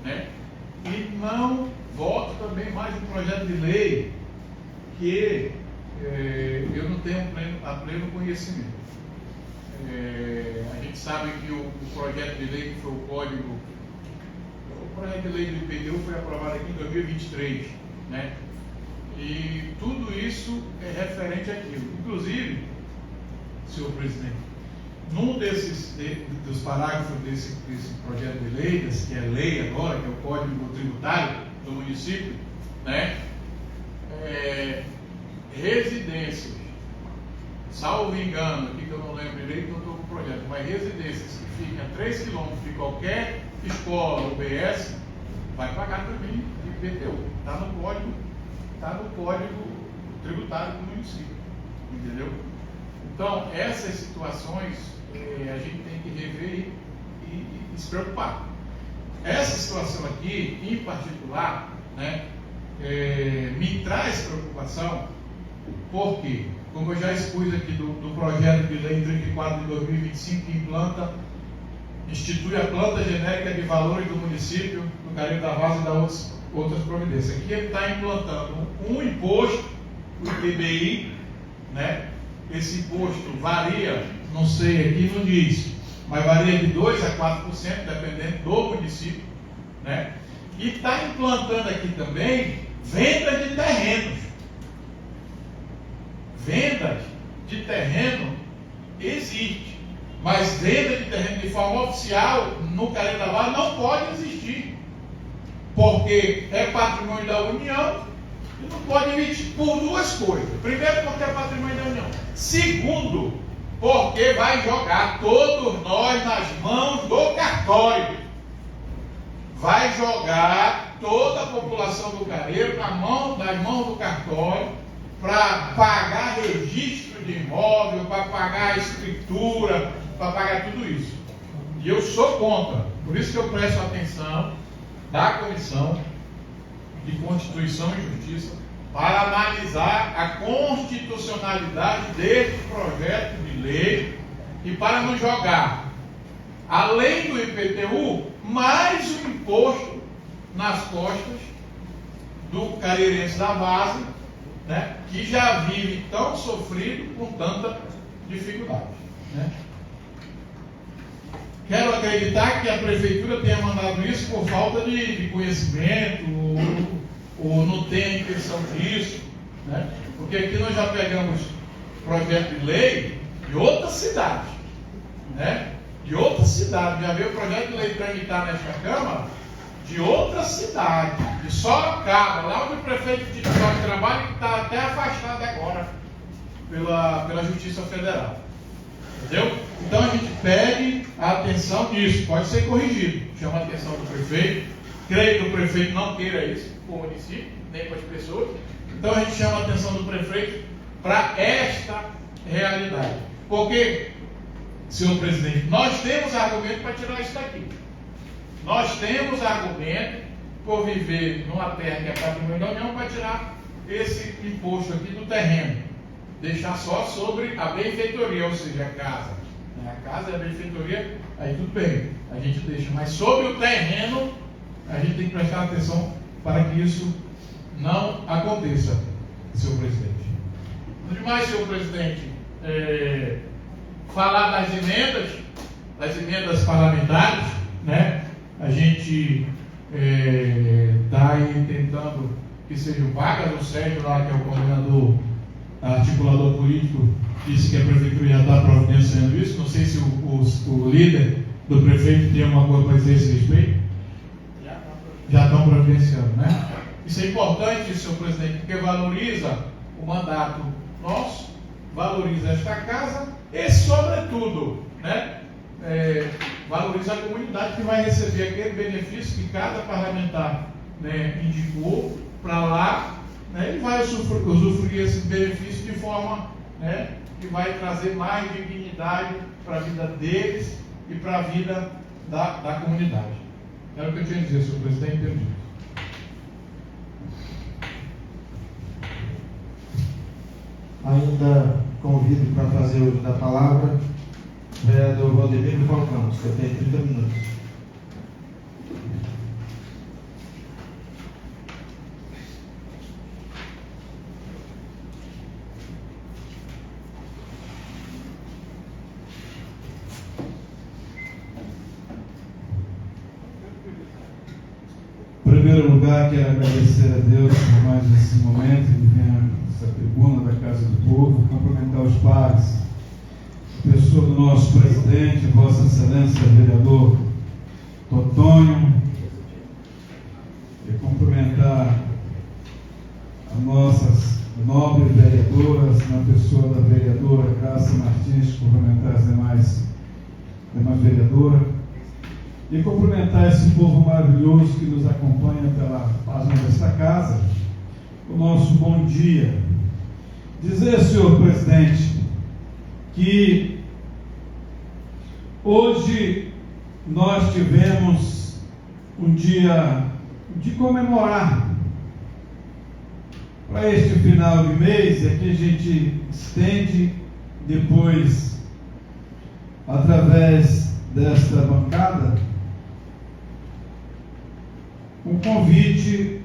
né? E não voto também mais em projeto de lei que eu não tenho pleno conhecimento. A gente sabe que o projeto de lei que foi o projeto de lei do IPTU foi aprovado aqui em 2023, né? E tudo isso é referente àquilo. Inclusive, senhor presidente, num dos parágrafos desse projeto de lei, que é lei agora, que é o Código Tributário do município, né? Residências, salvo engano, aqui que eu não lembro direito, eu estou com o projeto, mas residências que fiquem a 3 km de qualquer escola UBS, vai pagar também de IPTU. Está no código tributário do município, entendeu? Então, essas situações a gente tem que rever e se preocupar. Essa situação aqui, em particular, né, me traz preocupação, porque, como eu já expus aqui do projeto de lei 34 de 2025, que institui a planta genérica de valores do município, do Careiro da Vaza e da outras providências. Aqui ele está implantando um imposto, o ITBI, né? Esse imposto varia, não sei, aqui não diz, mas varia de 2% a 4%, dependendo do município, né? E está implantando aqui também venda de terrenos. Venda de terreno existe, mas venda de terreno de forma oficial no Careiro da Vaza não pode existir, porque é patrimônio da União e não pode emitir por duas coisas. Primeiro, porque é patrimônio da União. Segundo, porque vai jogar todos nós nas mãos do cartório. Vai jogar toda a população do Careiro nas mãos do cartório para pagar registro de imóvel, para pagar a escritura, para pagar tudo isso. E eu sou contra. Por isso que eu presto atenção da Comissão de Constituição e Justiça para analisar a constitucionalidade deste projeto de lei e para não jogar, além do IPTU, mais um imposto nas costas do careirense da Vaza, né, que já vive tão sofrido com tanta dificuldade, né? Quero acreditar que a prefeitura tenha mandado isso por falta de conhecimento ou não tem a intenção disso, né? Porque aqui nós já pegamos projeto de lei de outra cidade, né? De outra cidade, já veio o projeto de lei tramitar nesta Câmara de outra cidade, de Sorocaba, lá onde o prefeito de trabalha, que está até afastado agora pela Justiça Federal. Entendeu? Então a gente pede a atenção nisso, pode ser corrigido. Chama a atenção do prefeito. Creio que o prefeito não queira isso para o município, nem para as pessoas. Então a gente chama a atenção do prefeito para esta realidade. Porque, senhor presidente, nós temos argumento para tirar isso daqui. Nós temos argumento por viver numa terra que é patrimônio da União para tirar esse imposto aqui do terreno. Deixar só sobre a benfeitoria, ou seja, a casa. A casa é a benfeitoria, aí tudo bem, a gente deixa. Mas sobre o terreno, a gente tem que prestar atenção para que isso não aconteça, senhor presidente. No demais, senhor presidente, falar das emendas parlamentares, né? A gente está aí tentando que sejam vagas. O Sérgio lá, que é o coordenador articulador político, disse que a prefeitura já está providenciando isso. Não sei se o líder do prefeito tem alguma coisa para dizer a esse respeito. Já estão providenciando, né? Isso é importante, senhor presidente, porque valoriza o mandato nosso, valoriza esta casa e, sobretudo, né, valoriza a comunidade que vai receber aquele benefício que cada parlamentar, né, indicou para lá, né, e vai usufruir esse benefício de forma, né, que vai trazer mais dignidade para a vida deles e para a vida da comunidade. Era o que eu tinha a dizer, senhor presidente. Entendi. Ainda convido para fazer uso da palavra o vereador Valdemiro Falcão, que tem 30 minutos. Em primeiro lugar, quero agradecer a Deus por mais esse momento de vir essa tribuna da Casa do Povo, cumprimentar os pares, a pessoa do nosso presidente, Vossa Excelência, vereador Totônio, e cumprimentar as nossas nobres vereadoras, na pessoa da vereadora Graça Martins, cumprimentar as demais vereadoras, e cumprimentar esse povo maravilhoso que nos acompanha pela página desta casa, o nosso bom dia. Dizer, senhor presidente, que hoje nós tivemos um dia de comemorar para este final de mês, e aqui a gente estende depois, através desta bancada, um convite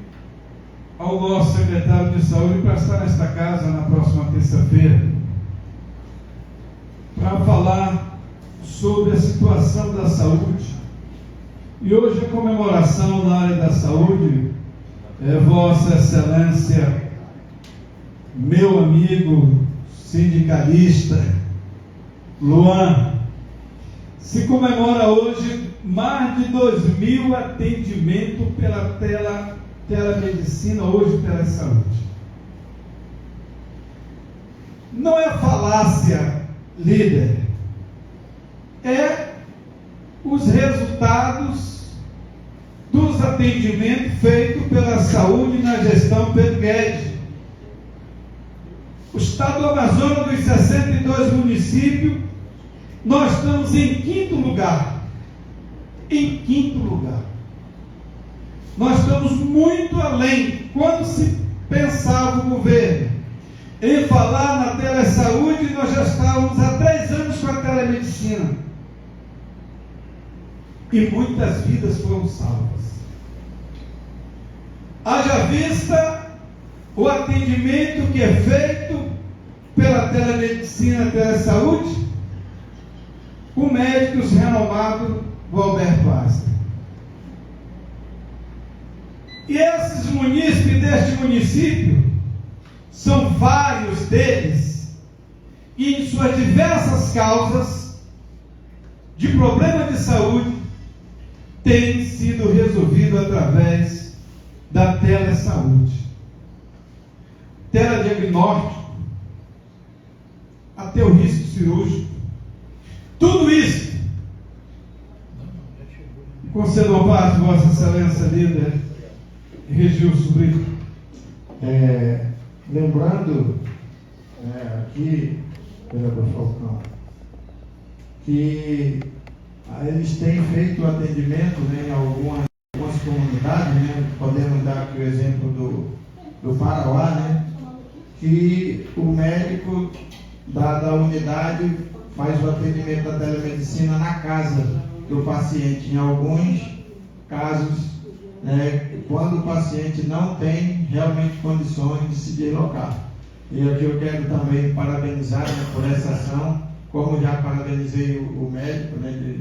ao nosso secretário de saúde para estar nesta casa na próxima terça-feira, para falar sobre a situação da saúde. E hoje a comemoração na área da saúde é Vossa Excelência, meu amigo sindicalista Luan, se comemora hoje mais de 2.000 atendimentos pela telemedicina hoje pela saúde. Não é falácia, líder, é os resultados dos atendimentos feitos pela saúde na gestão Pedro Guedes. O estado do Amazonas, dos 62 municípios, nós estamos em quinto lugar. Em quinto lugar. Nós estamos muito além. Quando se pensava o governo em falar na telesaúde, nós já estávamos há 3 anos com a telemedicina. E muitas vidas foram salvas. Haja vista o atendimento que é feito pela telemedicina, telesaúde, com médicos renomados, o Alberto Asta. E esses munícipes deste município, são vários deles, e em suas diversas causas de problema de saúde, têm sido resolvido através da telesaúde. Telediagnóstico, até o risco cirúrgico. Tudo isso, concedam parte, Vossa Excelência líder Regilson Brito. Lembrando aqui, vereador Falcão, que eles têm feito atendimento, né, em algumas comunidades, né, podemos dar aqui o exemplo do Parauá, né, que o médico da unidade faz o atendimento da telemedicina na casa do paciente. Em alguns casos, quando o paciente não tem realmente condições de se deslocar. E aqui eu quero também parabenizar, né, por essa ação, como já parabenizei o médico, né,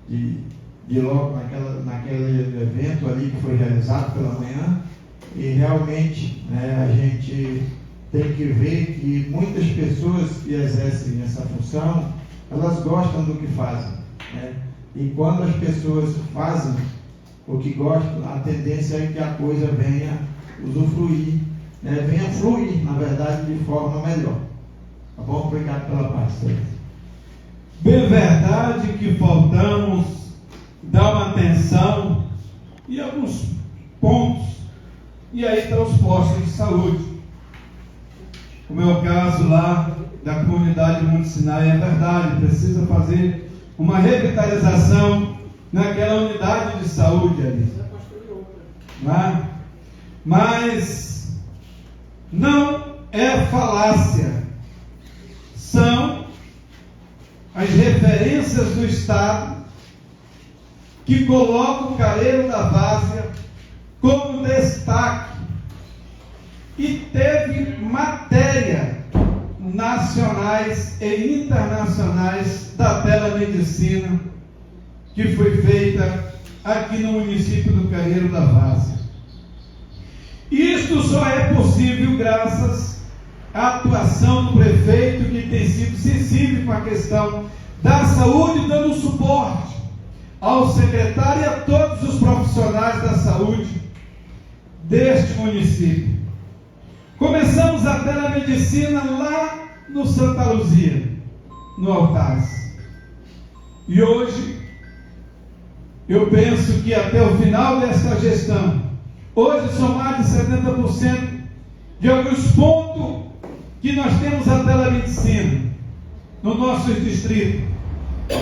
de logo naquele evento ali que foi realizado pela manhã. E realmente, né, a gente tem que ver que muitas pessoas que exercem essa função, elas gostam do que fazem, né? E quando as pessoas fazem o que gostam, a tendência é que a coisa venha usufruir, né? Venha fluir, na verdade, de forma melhor. Tá bom? Obrigado pela participação. Bem verdade que faltamos dar uma atenção em alguns pontos, e aí estão os postos de saúde. Como é o caso lá da comunidade Monte Sinai, é verdade, precisa fazer uma revitalização naquela unidade de saúde ali. Né? Mas não é falácia, são as referências do Estado que colocam o Careiro da Várzea como destaque. E teve matéria nacionais e internacionais da telemedicina que foi feita aqui no município do Careiro da Várzea. Isto só é possível graças à atuação do prefeito, que tem sido sensível com a questão da saúde, dando suporte ao secretário e a todos os profissionais da saúde deste município. Começamos a telemedicina lá no Santa Luzia, no Altaz. E hoje, eu penso que até o final desta gestão, hoje são mais de 70% de alguns pontos que nós temos a telemedicina no nosso distrito.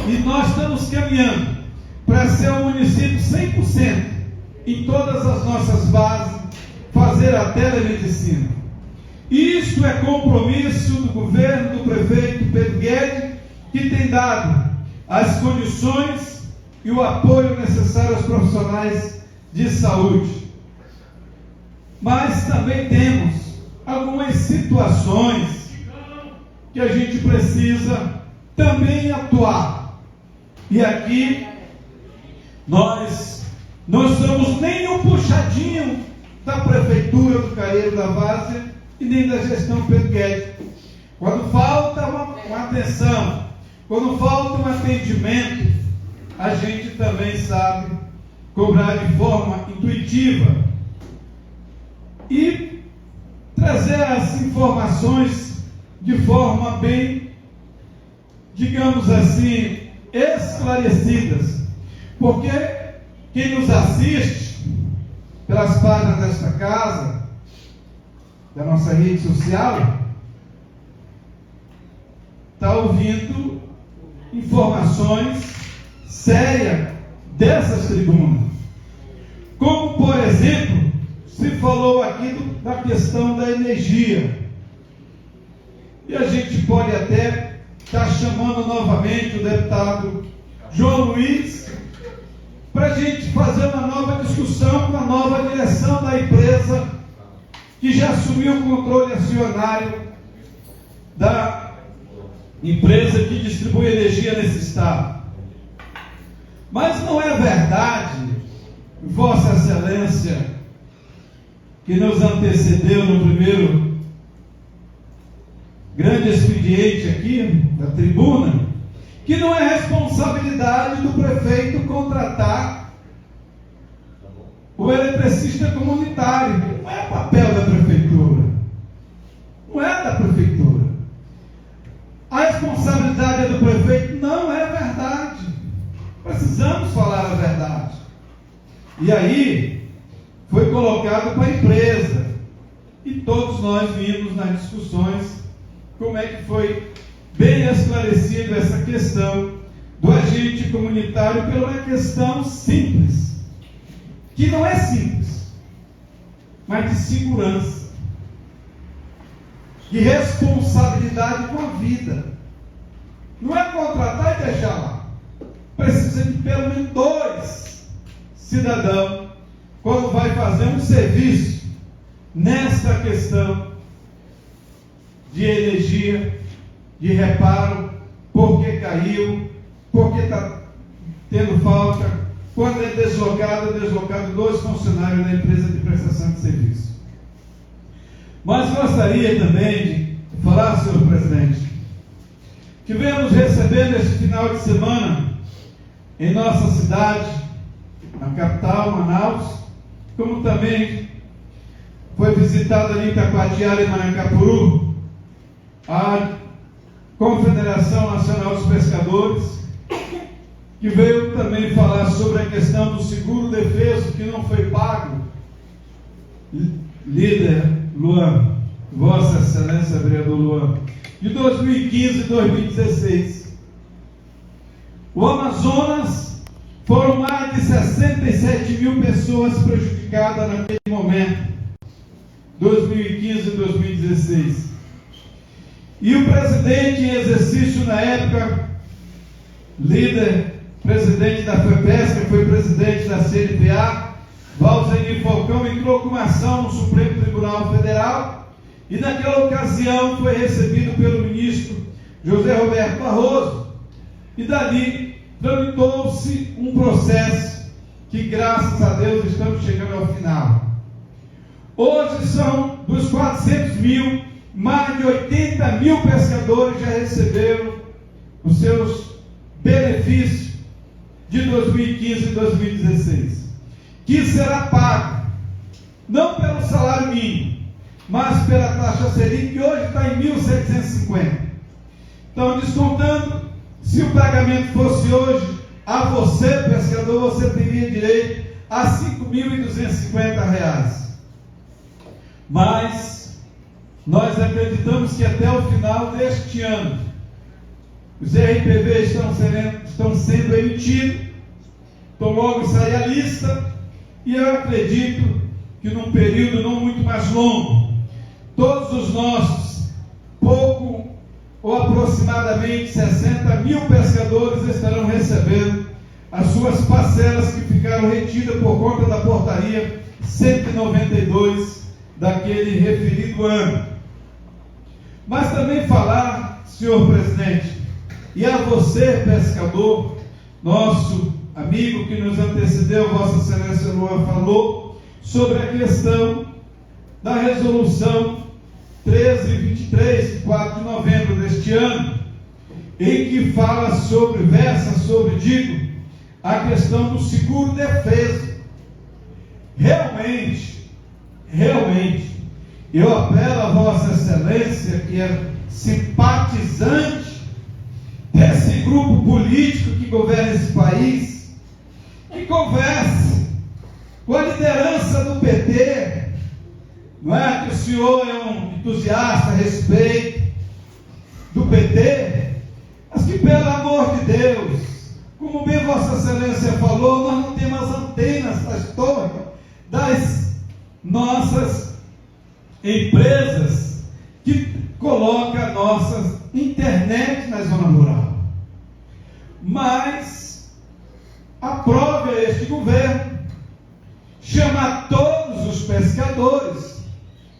E nós estamos caminhando para ser um município 100% em todas as nossas bases, fazer a telemedicina. Isto é compromisso do governo, do prefeito Pedro Guedes, que tem dado as condições e o apoio necessário aos profissionais de saúde. Mas também temos algumas situações que a gente precisa também atuar. E aqui nós não somos nem um puxadinho da prefeitura do Careiro da Várzea e nem da gestão Pedro Guedes. Quando falta uma atenção, quando falta um atendimento, a gente também sabe cobrar de forma intuitiva e trazer as informações de forma bem, digamos assim, esclarecidas. Porque quem nos assiste pelas páginas desta casa, da nossa rede social, está ouvindo informações sérias dessas tribunas. Como, por exemplo, se falou aqui da questão da energia. E a gente pode até estar chamando novamente o deputado João Luiz para a gente fazer uma nova discussão com a nova direção da empresa que já assumiu o controle acionário da empresa que distribui energia nesse estado. Mas não é verdade, Vossa Excelência, que nos antecedeu no primeiro grande expediente aqui, da tribuna, que não é responsabilidade do prefeito contratar o eletricista comunitário, não é papel da prefeitura, não é da prefeitura. A responsabilidade é do prefeito, não é verdade. Precisamos falar a verdade. E aí foi colocado para a empresa, e todos nós vimos nas discussões como é que foi bem esclarecido essa questão do agente comunitário pela uma questão simples, que não é simples, mas de segurança, de responsabilidade com a vida. Não é contratar e deixar lá. Precisa de pelo menos 2 cidadãos quando vai fazer um serviço nesta questão de energia, de reparo, porque caiu, porque está tendo falta. Quando é deslocado 2 funcionários da empresa de prestação de serviço. Mas gostaria também de falar, senhor presidente, que viemos recebendo este final de semana em nossa cidade, na capital, Manaus, como também foi visitado ali em Taquatiara e Manacapuru, a Confederação Nacional dos Pescadores, que veio também falar sobre a questão do seguro defeso que não foi pago. Líder Luan, Vossa Excelência Vereador Luan, de 2015 e 2016. O Amazonas foram mais de 67 mil pessoas prejudicadas naquele momento, 2015 e 2016. E o presidente em exercício na época, líder, presidente da FEPESCA, foi presidente da CNPA, Valzenir Falcão, entrou com uma ação no Supremo Tribunal Federal e naquela ocasião foi recebido pelo ministro José Roberto Barroso, e dali tramitou-se um processo que, graças a Deus, estamos chegando ao final. Hoje são dos 400 mil, mais de 80 mil pescadores já receberam os seus benefícios de 2015 e 2016, que será pago não pelo salário mínimo, mas pela taxa Selic, que hoje está em 1.750. Então, descontando, se o pagamento fosse hoje a você, pescador, você teria direito a R$ 5.250. Mas nós acreditamos que até o final deste ano os RPV estão sendo emitidos, então logo sai a lista, e eu acredito que num período não muito mais longo, todos os nossos, pouco ou aproximadamente 60 mil pescadores estarão recebendo as suas parcelas que ficaram retidas por conta da portaria 192 daquele referido ano. Mas também falar, senhor presidente, e a você, pescador, nosso amigo que nos antecedeu, Vossa Excelência Luan, falou sobre a questão da resolução 1323, de 4 de novembro deste ano, em que versa sobre, a questão do seguro defeso. Realmente, eu apelo a Vossa Excelência, que é simpatizante desse grupo político que governa esse país, que converse com a liderança do PT. Não é que o senhor é um entusiasta a respeito do PT, mas que, pelo amor de Deus, como bem Vossa Excelência falou, nós não temos as antenas das torres das nossas empresas que colocam a nossa internet na zona rural. Mas aprove este governo chamar todos os pescadores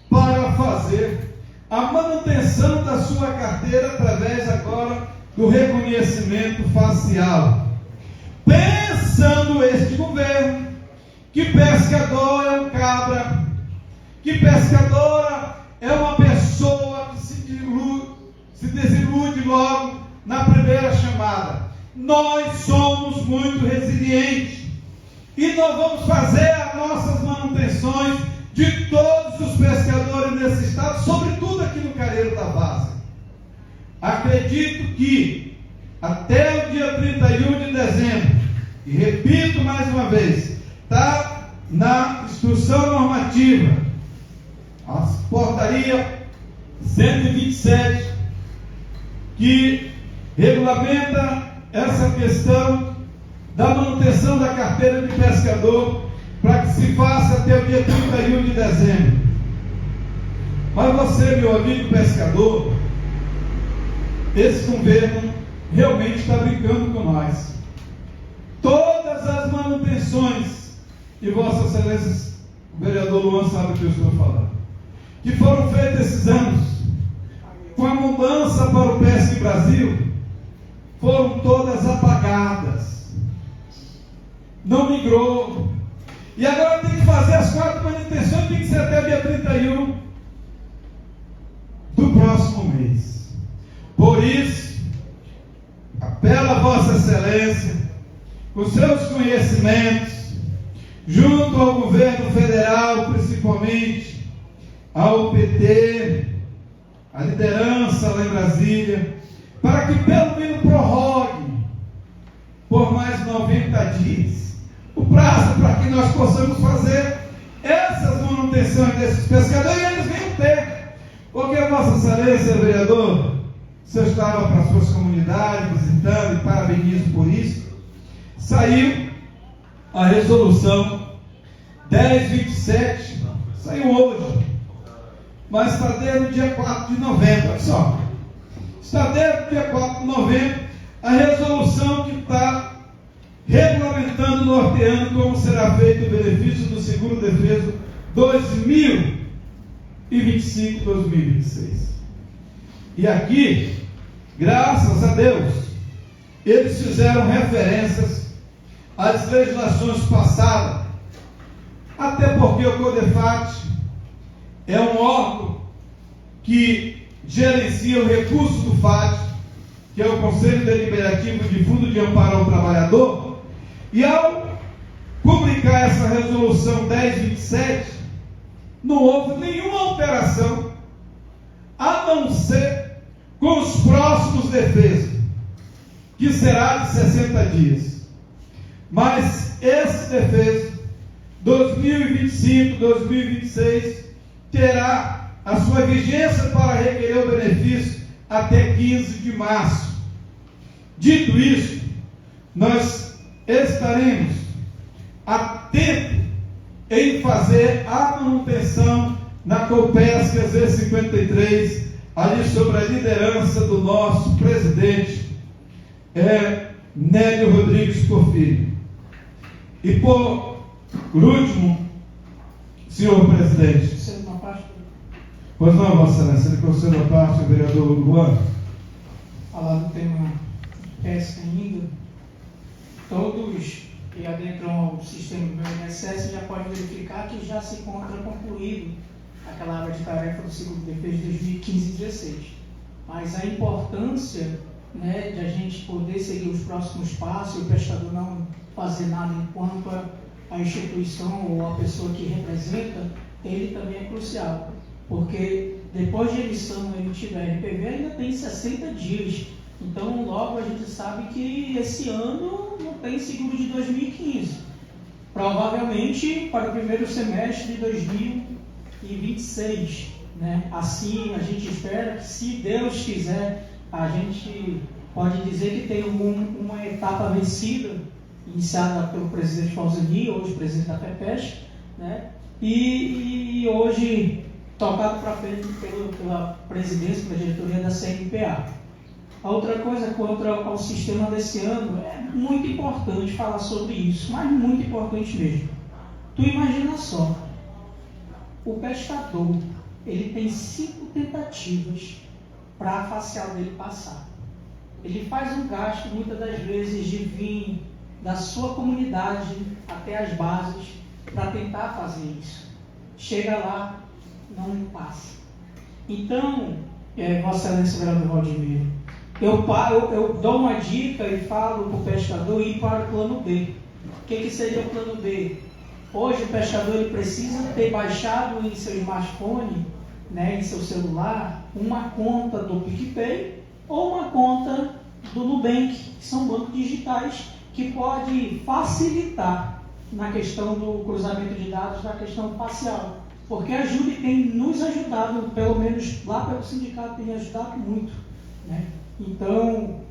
para fazer a manutenção da sua carteira através agora do reconhecimento facial, pensando este governo que pescador é um cabra que pescadora é uma pessoa que se desilude logo na primeira chamada. Nós somos muito resilientes e nós vamos fazer as nossas manutenções de todos os pescadores nesse estado, sobretudo aqui no Careiro da Várzea. Acredito que até o dia 31 de dezembro, e repito mais uma vez, está na instrução normativa, a portaria 127, que regulamenta essa questão da manutenção da carteira de pescador, para que se faça até o dia 31 de dezembro. Mas você, meu amigo pescador, esse governo realmente está brincando com nós. Todas as manutenções, e Vossa Excelência, o vereador Luan sabe o que eu estou falando, que foram feitas esses anos, com a mudança para o Pesque Brasil, foram todas apagadas. Não migrou. E agora tem que fazer as 4 manutenções, tem que ser até dia 31 do próximo mês. Por isso, apelo a Vossa Excelência, com seus conhecimentos, junto ao governo federal, principalmente ao PT, a liderança lá em Brasília, para que pelo menos prorrogue por mais 90 dias o prazo para que nós possamos fazer essas manutenções desses pescadores, e eles venham ter. Porque, Vossa Excelência, vereador, você estava para as suas comunidades visitando, e parabenizo por isso, saiu a resolução 1027, saiu hoje, mas está desde o dia 4 de novembro, olha só, está desde o dia 4 de novembro, a resolução que está regulamentando, norteando como será feito o benefício do seguro-defeso 2025-2026. E aqui, graças a Deus, eles fizeram referências às legislações passadas, até porque o CODEFAT é um órgão que gerencia o recurso do FAT, que é o Conselho Deliberativo de Fundo de Amparo ao Trabalhador, e ao publicar essa resolução 1027, não houve nenhuma alteração, a não ser com os próximos defesos, que será de 60 dias. Mas esse defeso, 2025-2026, terá a sua vigência para requerer o benefício até 15 de março. Dito isso, nós estaremos atentos em fazer a manutenção na Copesca Z53, ali sobre a liderança do nosso presidente Nélio Rodrigues Porfírio. E por último, senhor presidente, pois não, Vossa Excelência, ele concedeu a parte ao vereador Luan. Falar do tema pesca ainda, todos que adentram ao sistema do INSS já podem verificar que já se encontra concluído aquela área de tarefa do seguro-defeso de 2015-16. Mas a importância, né, de a gente poder seguir os próximos passos e o prestador não fazer nada enquanto a instituição ou a pessoa que representa, ele também é crucial. Porque depois de eleição, ele tiver RPV, ainda tem 60 dias. Então, logo a gente sabe que esse ano não tem seguro de 2015. Provavelmente para o primeiro semestre de 2026. Né? Assim, a gente espera que, se Deus quiser, a gente pode dizer que tem uma etapa vencida, iniciada pelo presidente Falzani, hoje presidente da FEPESC, né? E hoje tocado para frente pela presidência, pela diretoria da CNPA. A outra coisa, quanto ao sistema desse ano, é muito importante falar sobre isso, mas muito importante mesmo. Tu imagina só, o pescador, ele tem 5 tentativas para a facial dele passar. Ele faz um gasto, muitas das vezes, de vir da sua comunidade até as bases para tentar fazer isso. Chega lá, não passa. Então, Vossa Excelência Vereador Valdemiro, eu dou uma dica e falo para o pescador ir para o plano B. O que seria o plano B? Hoje o pescador ele precisa ter baixado em seu smartphone, né, em seu celular, uma conta do PicPay ou uma conta do Nubank, que são bancos digitais que pode facilitar na questão do cruzamento de dados, na questão facial. Porque a Júlia tem nos ajudado, pelo menos lá pelo sindicato, tem ajudado muito, né? Então,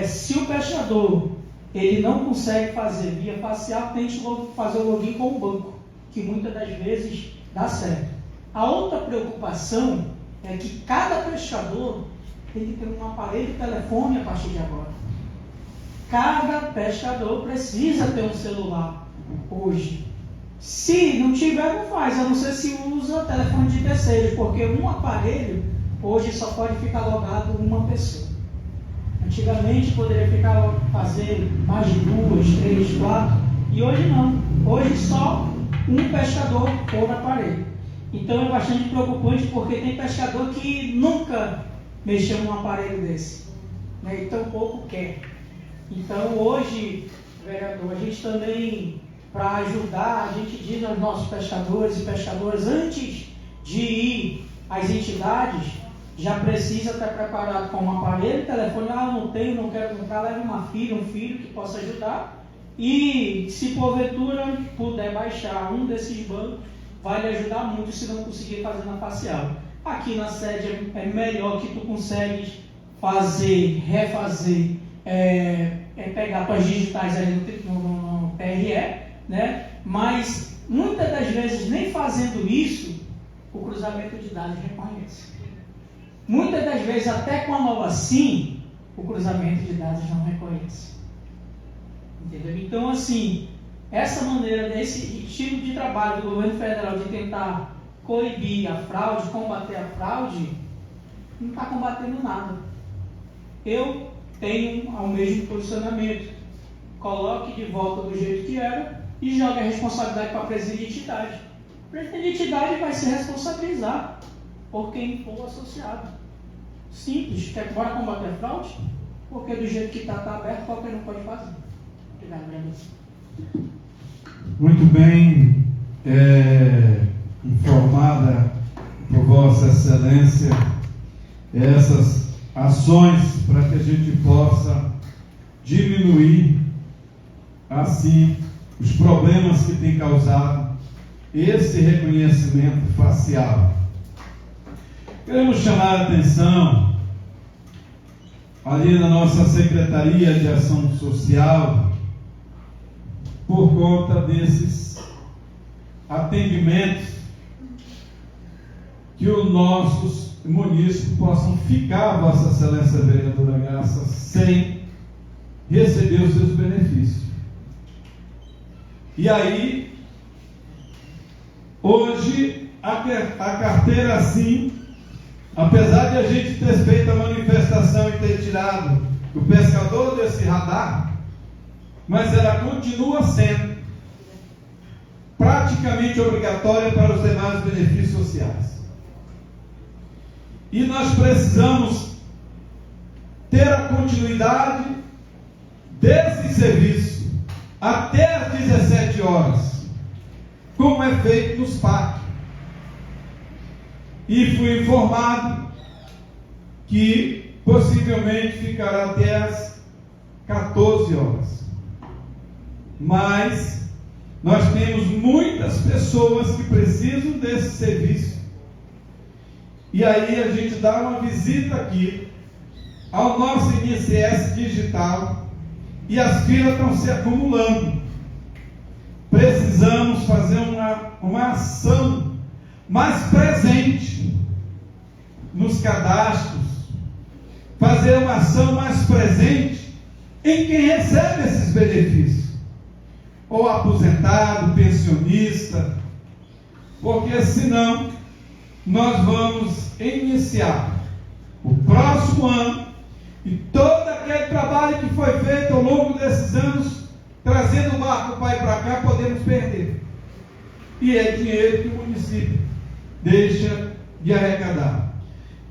se o pescador ele não consegue fazer via facial, tente fazer o login com o banco, que muitas das vezes dá certo. A outra preocupação é que cada pescador tem que ter um aparelho de telefone a partir de agora. Cada pescador precisa ter um celular hoje. Se não tiver, não faz, a não ser se usa telefone de terceiros, porque um aparelho hoje só pode ficar logado uma pessoa. Antigamente poderia fazer mais de 2, 3, 4, e hoje não. Hoje só um pescador por aparelho. Então é bastante preocupante, porque tem pescador que nunca mexeu num aparelho desse, né? E tão pouco quer. Então hoje, vereador, a gente também, para ajudar, a gente diz aos nossos pescadores e pescadoras, antes de ir às entidades, já precisa estar preparado com um aparelho, telefone, não tenho, não quero comprar, leve uma filha, um filho que possa ajudar. E se porventura puder baixar um desses bancos, vai lhe ajudar muito se não conseguir fazer na facial. Aqui na sede é melhor que tu consegues fazer, refazer, pegar tuas digitais ali no TRE, né? Mas muitas das vezes, nem fazendo isso, o cruzamento de dados reconhece. Muitas das vezes, até com a nova SIM, o cruzamento de dados não reconhece. Entendeu? Então, assim, essa maneira, desse estilo de trabalho do governo federal de tentar coibir a fraude, combater a fraude, não está combatendo nada. Eu tenho o mesmo posicionamento. Coloque de volta do jeito que era e jogue a responsabilidade para a presidente de entidade. O presidente de entidade vai se responsabilizar por quem for associado. Simples. Quer bora combater a fraude? Porque do jeito que está aberto, qualquer um pode fazer. Obrigado, vereador. Muito bem informada por Vossa Excelência essas ações para que a gente possa diminuir assim os problemas que tem causado esse reconhecimento facial. Queremos chamar a atenção ali na nossa Secretaria de Ação Social por conta desses atendimentos que os nossos munícipes possam ficar, Vossa Excelência Vereadora Graça, sem receber os seus benefícios. E aí, hoje, a carteira assim, apesar de a gente ter feito a manifestação e ter tirado o pescador desse radar, mas ela continua sendo praticamente obrigatória para os demais benefícios sociais. E nós precisamos ter a continuidade desse serviço até às 17 horas, como é feito nos parques. E fui informado que possivelmente ficará até às 14 horas. Mas nós temos muitas pessoas que precisam desse serviço. E aí a gente dá uma visita aqui ao nosso INSS digital e as filas estão se acumulando. Precisamos fazer uma ação mais presente nos cadastros, fazer uma ação mais presente em quem recebe esses benefícios, ou aposentado, pensionista, porque senão nós vamos iniciar o próximo ano e todo aquele trabalho que foi feito ao longo desses anos, trazendo o barco para ir para cá, podemos perder. E é dinheiro que o município deixa de arrecadar.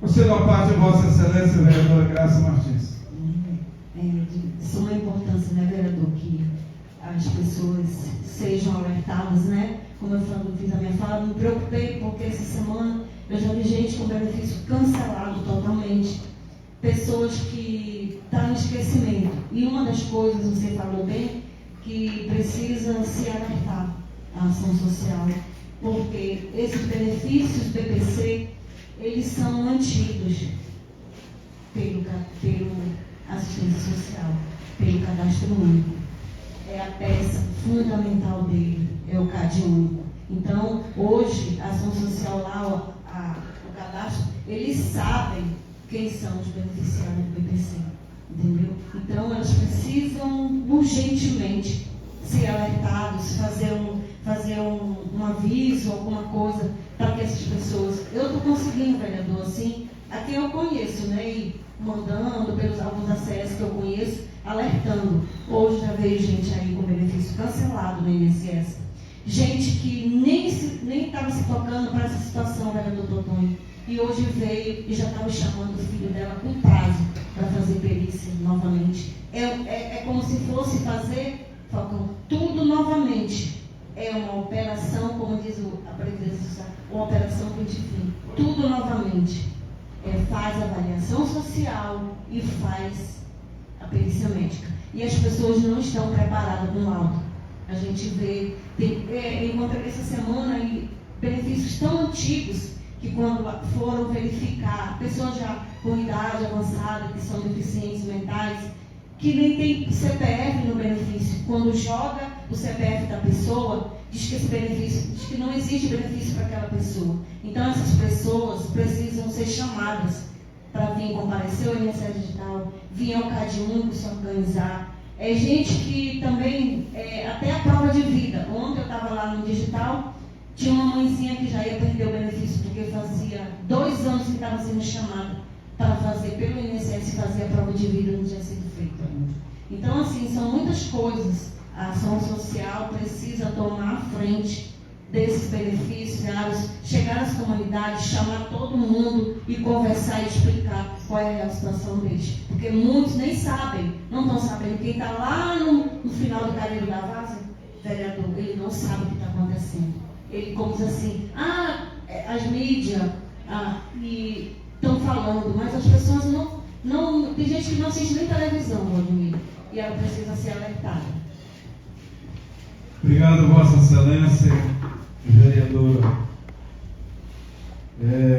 Conceda a parte de Vossa Excelência, vereadora Graça Martins. De suma importância, né, vereador, que as pessoas sejam alertadas, né? Como eu fiz a minha fala, me preocupei porque essa semana eu já vi gente com benefício cancelado totalmente, pessoas que estão no esquecimento. E uma das coisas, você falou bem, que precisa se alertar a ação social, porque esses benefícios do BPC, eles são mantidos pelo assistência social, pelo cadastro único. É a peça fundamental dele, é o CAD único. Então, hoje, a ação social lá, o cadastro, eles sabem quem são os beneficiários do BPC, entendeu? Então, elas precisam urgentemente ser alertados, fazer um aviso, alguma coisa, para que essas pessoas... Eu estou conseguindo, vereador, assim, a quem eu conheço, né, e mandando pelos alguns ACS que eu conheço, alertando. Hoje já veio gente aí com benefício cancelado no INSS. Gente que nem estava se tocando para essa situação, vereador Totonho. E hoje veio e já estava chamando o filho dela com prazo para fazer perícia novamente. É como se fosse fazer, Falcão, tudo novamente. É uma operação, como diz a Previdência, uma operação com fim. Tudo novamente. Faz avaliação social e faz a perícia médica. E as pessoas não estão preparadas no laudo. A gente vê, encontrei essa semana benefícios tão antigos que quando foram verificar, pessoas já com idade avançada, que são deficientes mentais, que nem tem CPF no benefício. Quando joga o CPF da pessoa, diz que esse benefício, diz que não existe benefício para aquela pessoa. Então essas pessoas precisam ser chamadas para vir comparecer ao INSS Digital, vir ao CAD único se organizar. É gente que também, até a prova de vida. Ontem eu estava lá no digital, tinha uma mãezinha que já ia perder o benefício, porque fazia 2 anos que estava sendo chamada para fazer pelo INSS, fazer a prova de vida, não tinha sido feita. Então, assim, são muitas coisas. A ação social precisa tomar a frente desses benefícios, chegar às comunidades, chamar todo mundo e conversar e explicar qual é a situação deles. Porque muitos nem sabem, não estão sabendo. Quem está lá no final do Careiro da Vaza, vereador, ele não sabe o que está acontecendo. Ele, como diz assim, as mídias e estão falando, mas as pessoas não. Tem gente que não assiste nem televisão, Rodrigo, e ela precisa ser alertada. Obrigado, Vossa Excelência, vereadora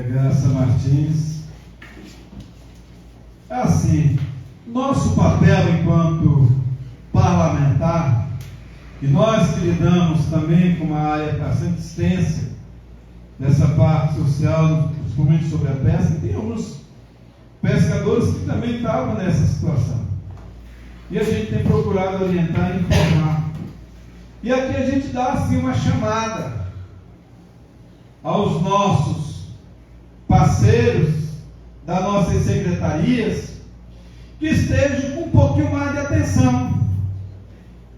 Graça Martins. Assim, nosso papel enquanto parlamentar, e nós que lidamos também com uma área bastante extensa nessa parte social, principalmente sobre a pesca, tem alguns pescadores que também estavam nessa situação. E a gente tem procurado orientar e informar. E aqui a gente dá assim uma chamada aos nossos parceiros das nossas secretarias que estejam com um pouquinho mais de atenção.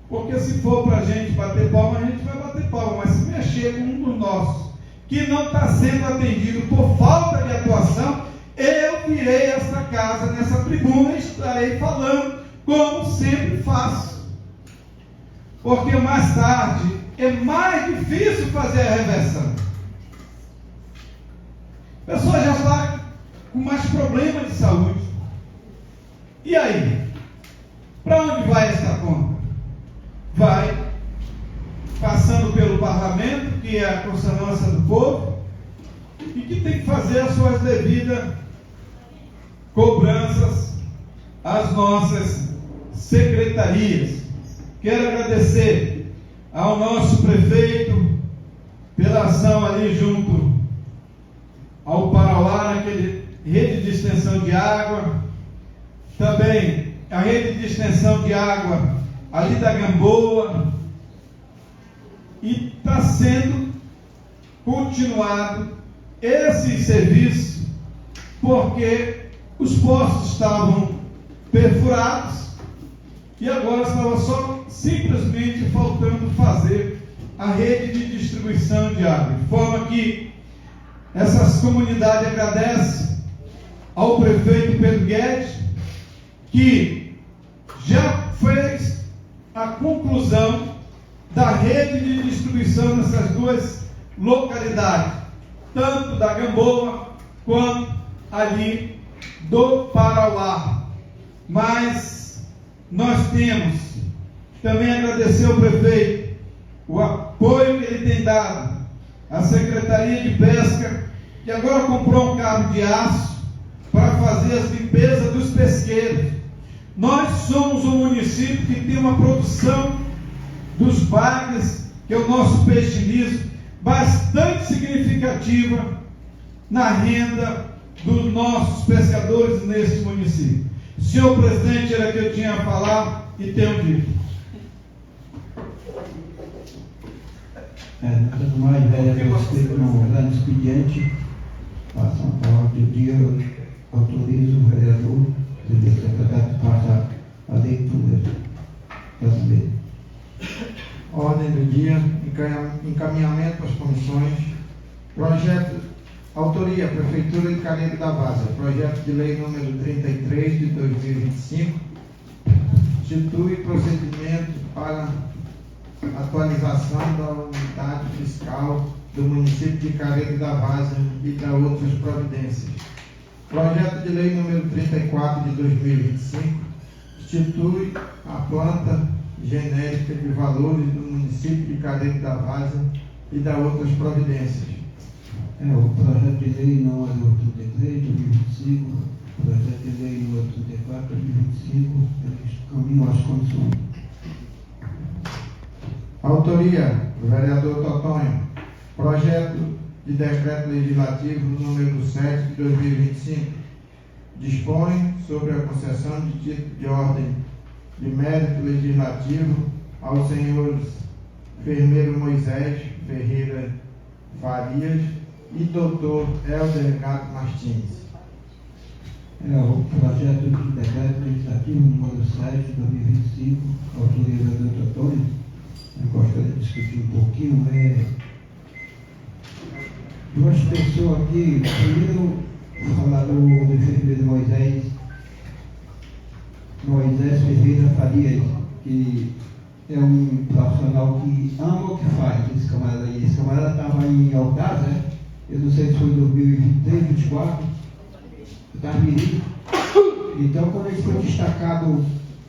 Porque se for para a gente bater palma, a gente vai bater palma. Mas se mexer com um dos nossos que não está sendo atendido por falta de atuação, eu virei esta casa nessa tribuna e estarei falando como sempre faço. Porque mais tarde é mais difícil fazer a reversão. A pessoa já está com mais problemas de saúde. E aí? Para onde vai essa conta? Vai passando pelo parlamento, que é a consonância do povo, e que tem que fazer as suas devidas cobranças às nossas secretarias. Quero agradecer ao nosso prefeito pela ação ali junto ao Parauá, naquele rede de extensão de água. Também a rede de extensão de água ali da Gamboa. E está sendo continuado esse serviço, porque os poços estavam perfurados e agora estava só simplesmente faltando fazer a rede de distribuição de água, de forma que Essas comunidades agradecem ao prefeito Pedro Guedes, que já fez a conclusão da rede de distribuição nessas duas localidades, tanto da Gamboa quanto ali do Parauá. Mas nós temos também agradecer ao prefeito o apoio que ele tem dado à Secretaria de Pesca, que agora comprou um carro de aço para fazer as limpezas dos pesqueiros. Nós somos um município que tem uma produção dos bagres, que é o nosso peixe liso, bastante significativa na renda dos nossos pescadores neste município. Senhor presidente, era que eu tinha a falar e tenho dito. Não tanto mais, vereador, escrito no grande expediente, passa a palavra do dia, autorizo o vereador, o secretário, passa a leitura. Ordem do dia, encaminhamento às comissões. Projeto, autoria, Prefeitura de Careiro da Várzea, projeto de lei número 33 de 2025, institui procedimento para atualização da unidade fiscal do município de Careiro da Várzea e da outras providências. Projeto de lei número 34 de 2025, institui a planta genérica de valores do município de Careiro da Várzea e da outras providências. O projeto de lei número 33 de 2025, projeto de lei número 34 de 2025, caminho às condições. Autoria, vereador Totonho. Projeto de decreto legislativo número 7 de 2025. Dispõe sobre a concessão de título de ordem de mérito legislativo aos senhores Enfermeiro Moisés Ferreira Farias e doutor Helder Gato Martins. O projeto de decreto legislativo número 7 de 2025, autoria do vereador Totonho. Eu gostaria de discutir um pouquinho, duas pessoas aqui. Primeiro, falar do enfermeiro Moisés Ferreira Farias, que é um profissional que ama o que faz. Esse camarada estava em Alcázar, eu não sei se foi em 2023, 2024, Carmirim. Então, quando ele foi destacado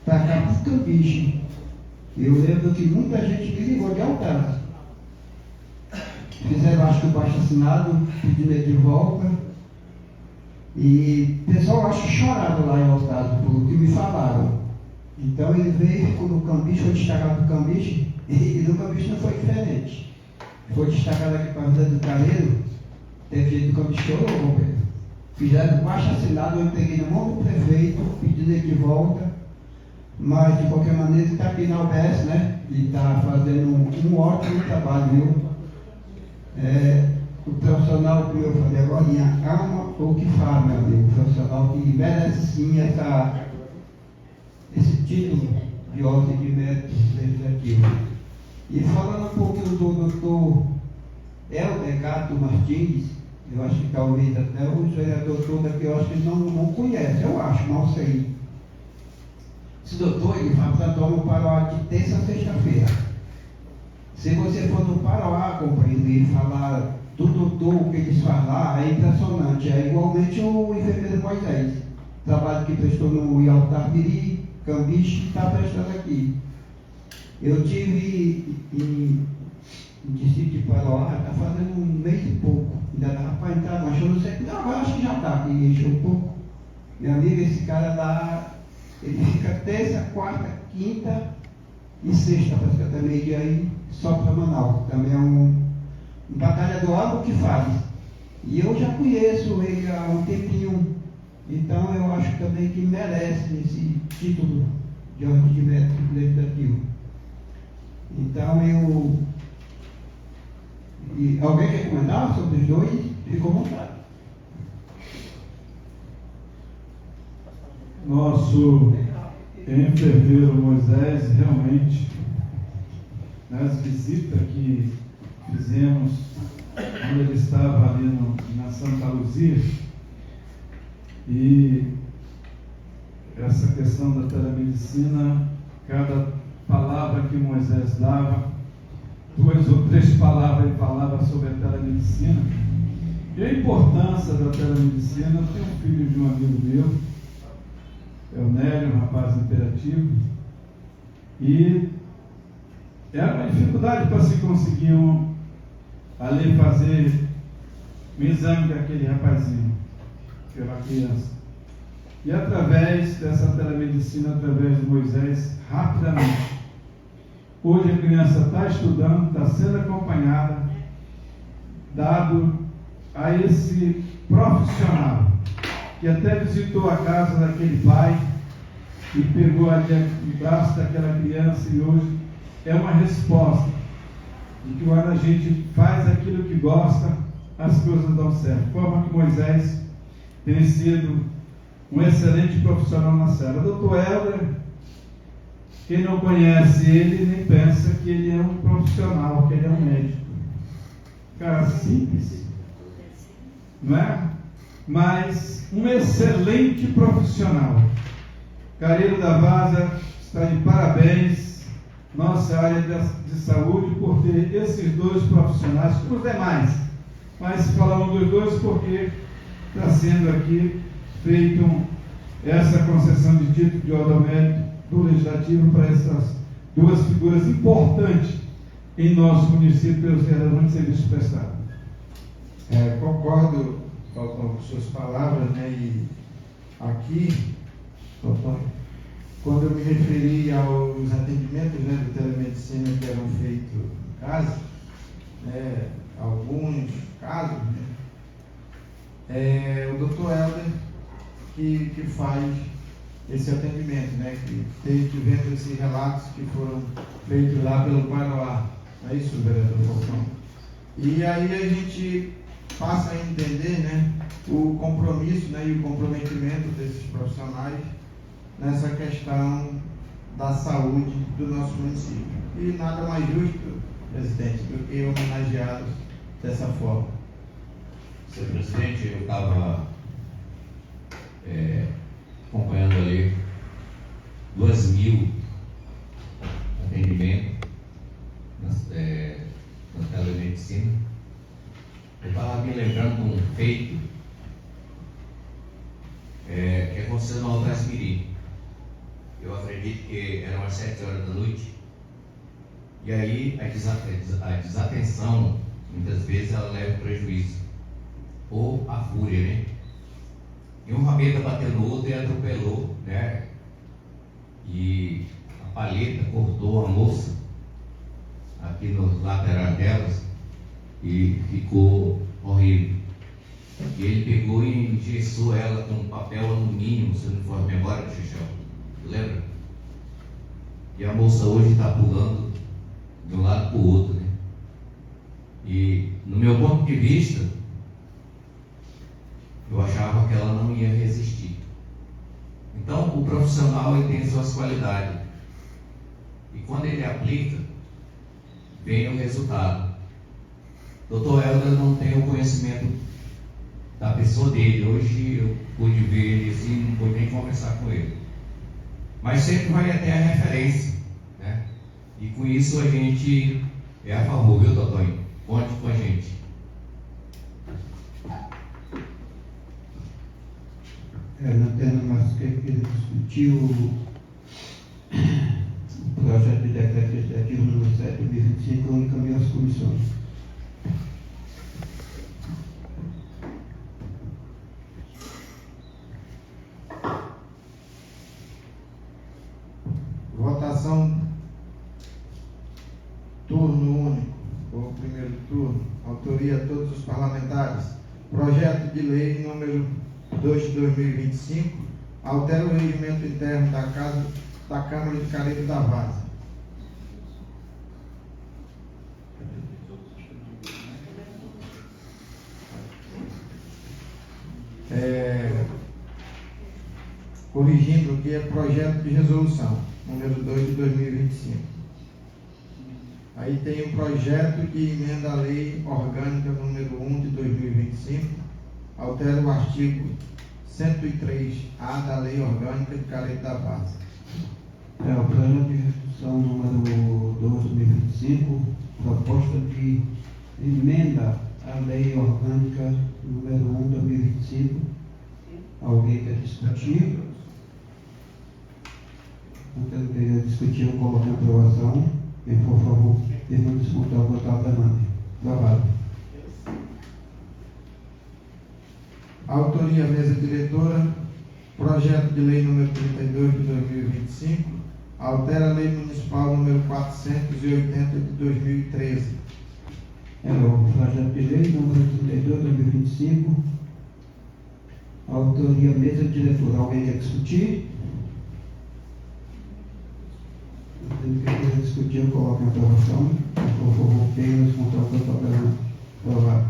para cá para o Campiche, eu lembro que muita gente me ligou de Alcázar. Fizeram, acho que o baixo assinado, pedindo ele de volta. E o pessoal, acho que choraram lá em Alcázar, pelo que me falaram. Então ele veio, ficou no Cambiche, foi destacado no Cambiche, e no Cambiche não foi diferente. Foi destacado aqui para a Vila do Careiro, teve gente do Cambiche chorou, companheiro. Fizeram baixo assinado, eu peguei na mão do prefeito, pedindo ele de volta. Mas, de qualquer maneira, ele está aqui na UBS, né? E está fazendo um ótimo trabalho, viu? O profissional que eu falei agora, ama o que faz, meu amigo. O profissional que merece sim esse título de ordem de mérito legislativo. E falando um pouquinho do doutor Helder Gato Martins, eu acho que talvez até o vereador todo aqui, eu acho que não conhece, eu acho, não sei. Esse doutor, ele vai para o Parauá de terça a sexta-feira. Se você for no Parauá, compreender e falar do doutor, o que eles falam lá, é impressionante. É igualmente o enfermeiro Moisés. Trabalho que prestou no Ialtapiri, Cambiche, está prestando aqui. Eu tive em distrito de Parauá, está fazendo um mês e pouco. Ainda dava para entrar, mas eu não sei. Não, agora acho que já está aqui, encheu um pouco. Meu amigo, esse cara lá, ele fica terça, quarta, quinta e sexta, parece que até meio-dia aí, só para Manaus. Também é um batalhador, algo que faz. E eu já conheço ele há um tempinho, então eu acho também que merece esse título de ordem de mérito legislativo. Então alguém quer comentar sobre os dois? Fica à vontade. Nosso enfermeiro Moisés, realmente, nas visitas que fizemos quando ele estava ali na Santa Luzia, e essa questão da telemedicina, cada palavra que Moisés dava, 2 ou 3 palavras ele falava sobre a telemedicina, e a importância da telemedicina. Eu tenho um filho de um amigo meu, é o Nélio, um rapaz imperativo, e era uma dificuldade para se conseguir ali fazer o exame daquele rapazinho, aquela criança. E através dessa telemedicina, através de Moisés, rapidamente, hoje a criança está estudando, está sendo acompanhada, dado a esse profissional que até visitou a casa daquele pai e pegou ali o braço daquela criança, e hoje é uma resposta de que quando a gente faz aquilo que gosta, as coisas dão certo. De forma que Moisés tem sido um excelente profissional na cela. Dr. Helder, quem não conhece ele nem pensa que ele é um profissional, que ele é um médico. Cara simples, não é? Mas um excelente profissional. Careiro da Vaza está de parabéns, nossa área de saúde, por ter esses 2 profissionais, como os demais, mas falamos dos 2 porque está sendo aqui feito essa concessão de título de ordem ao mérito do Legislativo para essas 2 figuras importantes em nosso município pelos relevantes serviços prestados. Concordo com suas palavras, né? E aqui, doutor, quando eu me referi aos atendimentos, né, de telemedicina que eram feitos em casa, né, alguns casos, né, o doutor Helder que faz esse atendimento, né, que vendo esses relatos que foram feitos lá pelo Paraná. É isso, vereador Falcão? E aí a gente passa a entender, né, o compromisso, né, e o comprometimento desses profissionais nessa questão da saúde do nosso município. E nada mais justo, presidente, do que homenageá-los dessa forma. Senhor presidente, eu estava acompanhando ali 2.000 atendimentos na telemedicina. Eu estava me lembrando de um feito que aconteceu no Altas Mirim. Eu acredito que eram as 7 horas da noite. E aí a desatenção, muitas vezes, ela leva prejuízo. Ou a fúria, né? E um rabeta bateu no outro e atropelou, né? E a palheta cortou a moça aqui no lateral delas e ficou horrível. E ele pegou e engessou ela com papel alumínio, se não for a memória, Xixão, lembra? E a moça hoje está pulando de um lado para o outro, né? E no meu ponto de vista, eu achava que ela não ia resistir. Então, o profissional ele tem suas qualidades. E quando ele aplica, vem o resultado. Dr. Helder não tem o conhecimento da pessoa dele. Hoje eu pude ver ele assim, não pude nem conversar com ele. Mas sempre vai ter a referência, né? E com isso a gente é a favor, viu, Totonho? Conte com a gente. Não tendo mais o que discutir o projeto de decreto legislativo número 7 de 2025, eu encaminho às comissões. Votação turno único, ou primeiro turno, autoria a todos os parlamentares. Projeto de lei número 2 de 2025, altera o regimento interno da Câmara de Careiro da Vaza. Corrigindo que é projeto de resolução, número 2 de 2025. Aí tem um projeto de emenda à lei orgânica número 1 de 2025, altera o artigo 103A da lei orgânica de Careta da Várzea. É o plano de restituição número 2025, proposta de emenda à lei orgânica número 1 de 2025. Alguém quer discutir? Não quer discutir, eu coloco em aprovação. Quem for a favor, pergunta se votar, votar, demanda. Aprovado. Autoria, mesa diretora, projeto de lei número 32 de 2025, altera a lei municipal número 480 de 2013. É o projeto de lei número 32 de 2025. Autoria, mesa diretora. Alguém quer discutir? Quem quer discutir, eu coloco em aprovação. Por favor, quem nos contar o que eu estou falando. Aprovado.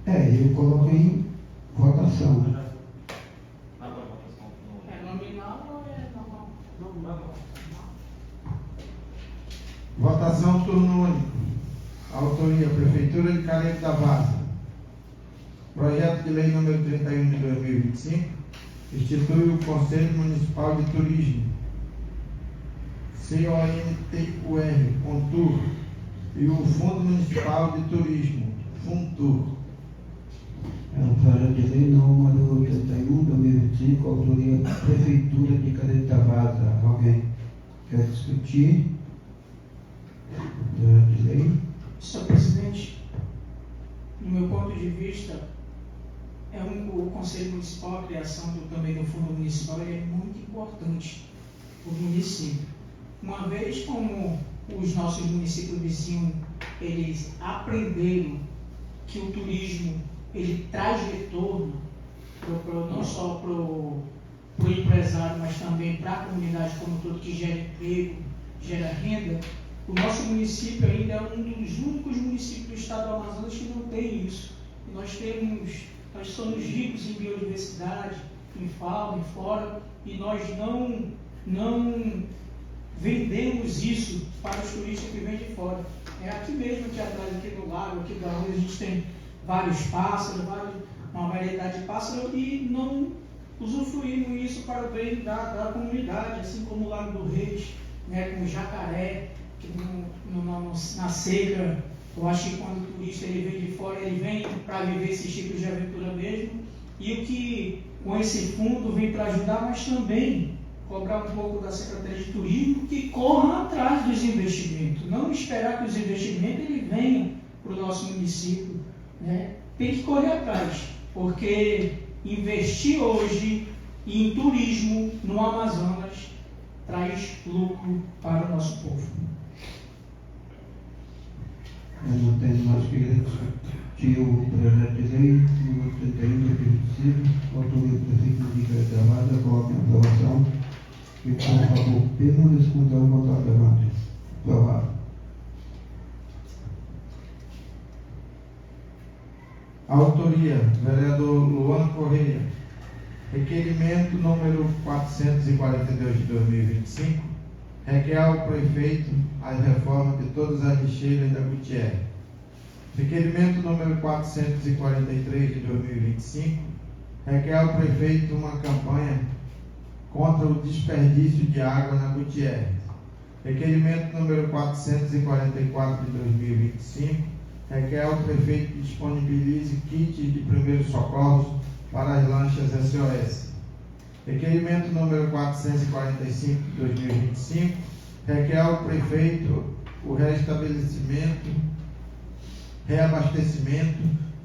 Eu coloco em votação. É nominal ou é normal? Normal. Votação turno único. Autoria, Prefeitura de Careta da Várzea. Projeto de lei número 31 de 2025, institui o Conselho Municipal de Turismo, CONTUR, CONTUR, e o Fundo Municipal de Turismo, FUNTUR. É o projeto de lei número 31 de 2025, autoria Prefeitura de Careta da Várzea. Alguém quer discutir? Projeto de lei. Senhor presidente, no meu ponto de vista, o Conselho Municipal, a criação também do Fundo Municipal é muito importante para o município. Uma vez como os nossos municípios vizinhos, eles aprenderam que o turismo ele traz retorno não só para o empresário, mas também para a comunidade como um todo, que gera emprego, gera renda. O nosso município ainda é um dos únicos municípios do estado do Amazonas que não tem isso. E nós somos ricos em biodiversidade, em fauna, em flora, e nós não vendemos isso para os turistas que vêm de fora. É aqui mesmo, aqui atrás, aqui do lago, aqui da rua, a gente tem vários pássaros, uma variedade de pássaros, e não usufruímos isso para o bem da comunidade, assim como o Lago do Reis, né, como o jacaré, que na seca, eu acho que quando o turista ele vem de fora, ele vem para viver esses tipos de aventura mesmo, e o que com esse fundo vem para ajudar, mas também cobrar um pouco da Secretaria de Turismo que corra atrás dos investimentos, não esperar que os investimentos ele venham para o nosso município, né? Tem que correr atrás, porque investir hoje em turismo no Amazonas traz lucro para o nosso povo. Eu não tenho mais que discutir o projeto de lei número 31 de 2025, autoria Prefeitura de Careta da Várzea, coloca em aprovação. E por favor, permaneça com o voto levante. Aprovado. Autoria, vereador Luan Correia. Requerimento número 442 de 2025, requer ao prefeito as reformas de todas as lixeiras da Gutierrez. Requerimento número 443 de 2025, requer ao prefeito uma campanha contra o desperdício de água na Gutierrez. Requerimento número 444 de 2025, requer ao prefeito que disponibilize kits de primeiros socorros para as lanchas SOS. Requerimento número 445 de 2025, requer ao prefeito o reabastecimento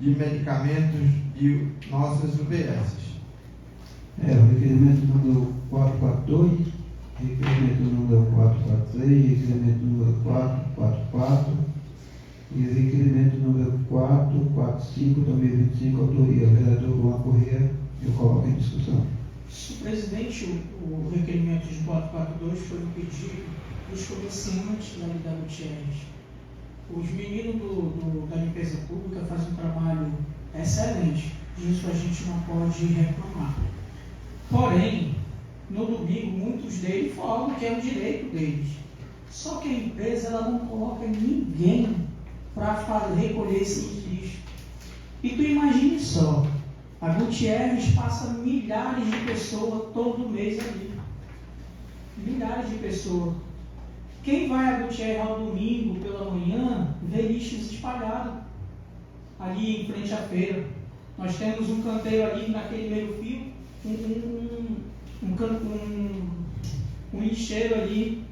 de medicamentos de nossas UBSs. O requerimento número 442, requerimento número 443, requerimento número 444 e requerimento número 445, 2025, autoria vereador Luan Correia. Eu coloco em discussão. Senhor presidente, o requerimento de 442 foi um pedido dos comerciantes da Gutierrez. Os meninos da limpeza pública fazem um trabalho excelente, disso a gente não pode reclamar. Porém, no domingo, muitos deles falam que é um direito deles. Só que a empresa ela não coloca ninguém para recolher esses lixos. E tu imagine só, a Gutierrez passa milhares de pessoas todo mês ali. Milhares de pessoas. Quem vai a Gutierrez ao domingo pela manhã vê lixos espalhados ali em frente à feira. Nós temos um canteiro ali naquele meio fio, um lixeiro ali,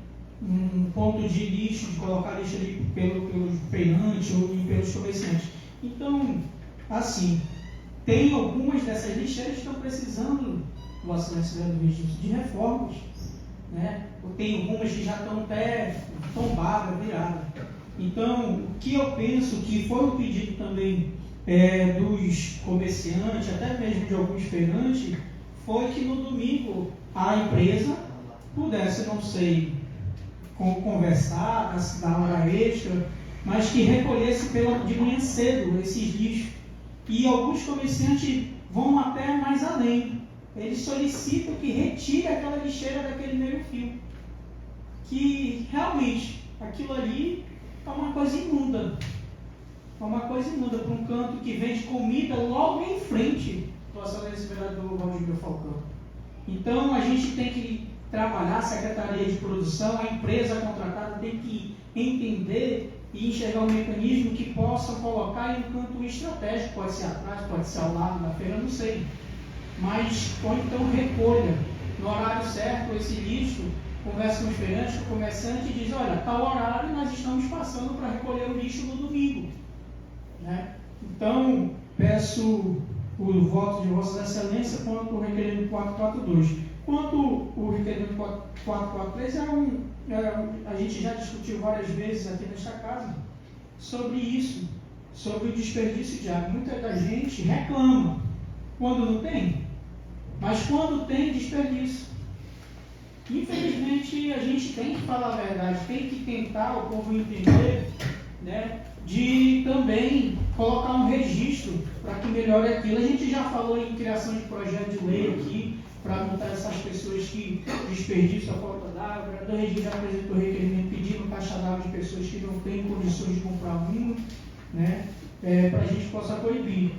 um ponto de lixo, de colocar lixo ali pelos feirantes ou pelos comerciantes. Então, assim, tem algumas dessas lixeiras que estão precisando, Vossa Excelência, de reformas, né? Tem algumas que já estão até tombadas, viradas. Então, o que eu penso que foi um pedido também dos comerciantes, até mesmo de alguns feirantes, foi que no domingo a empresa pudesse, não sei, conversar, da hora extra, mas que recolhesse de manhã cedo esses lixos. E alguns comerciantes vão até mais além. Eles solicitam que retire aquela lixeira daquele meio fio. Que realmente aquilo ali é uma coisa imunda. É uma coisa imunda para um canto que vende comida logo em frente do Excelência Vereador Valdívia Falcão. Então a gente tem que trabalhar, a Secretaria de Produção, a empresa contratada tem que entender e enxergar um mecanismo que possa colocar em um canto estratégico, pode ser atrás, pode ser ao lado da feira, não sei. Mas, ou então recolha no horário certo esse lixo, conversa com os feirantes, com o comerciante e diz, olha, tal horário nós estamos passando para recolher o lixo no domingo. Né? Então, peço o voto de Vossa Excelência quanto o requerimento 442. Quanto o requerimento 443, a gente já discutiu várias vezes aqui nesta casa sobre isso, sobre o desperdício de água. Muita da gente reclama quando não tem, mas quando tem, desperdício. Infelizmente, a gente tem que falar a verdade, tem que tentar o povo entender, né, de também colocar um registro para que melhore aquilo. A gente já falou em criação de projeto de lei aqui, para multar essas pessoas que desperdiçam a falta d'água. O vereador Regis já apresentou requerimento pedindo caixa d'água de pessoas que não têm condições de comprar uma, né, para a gente possa proibir.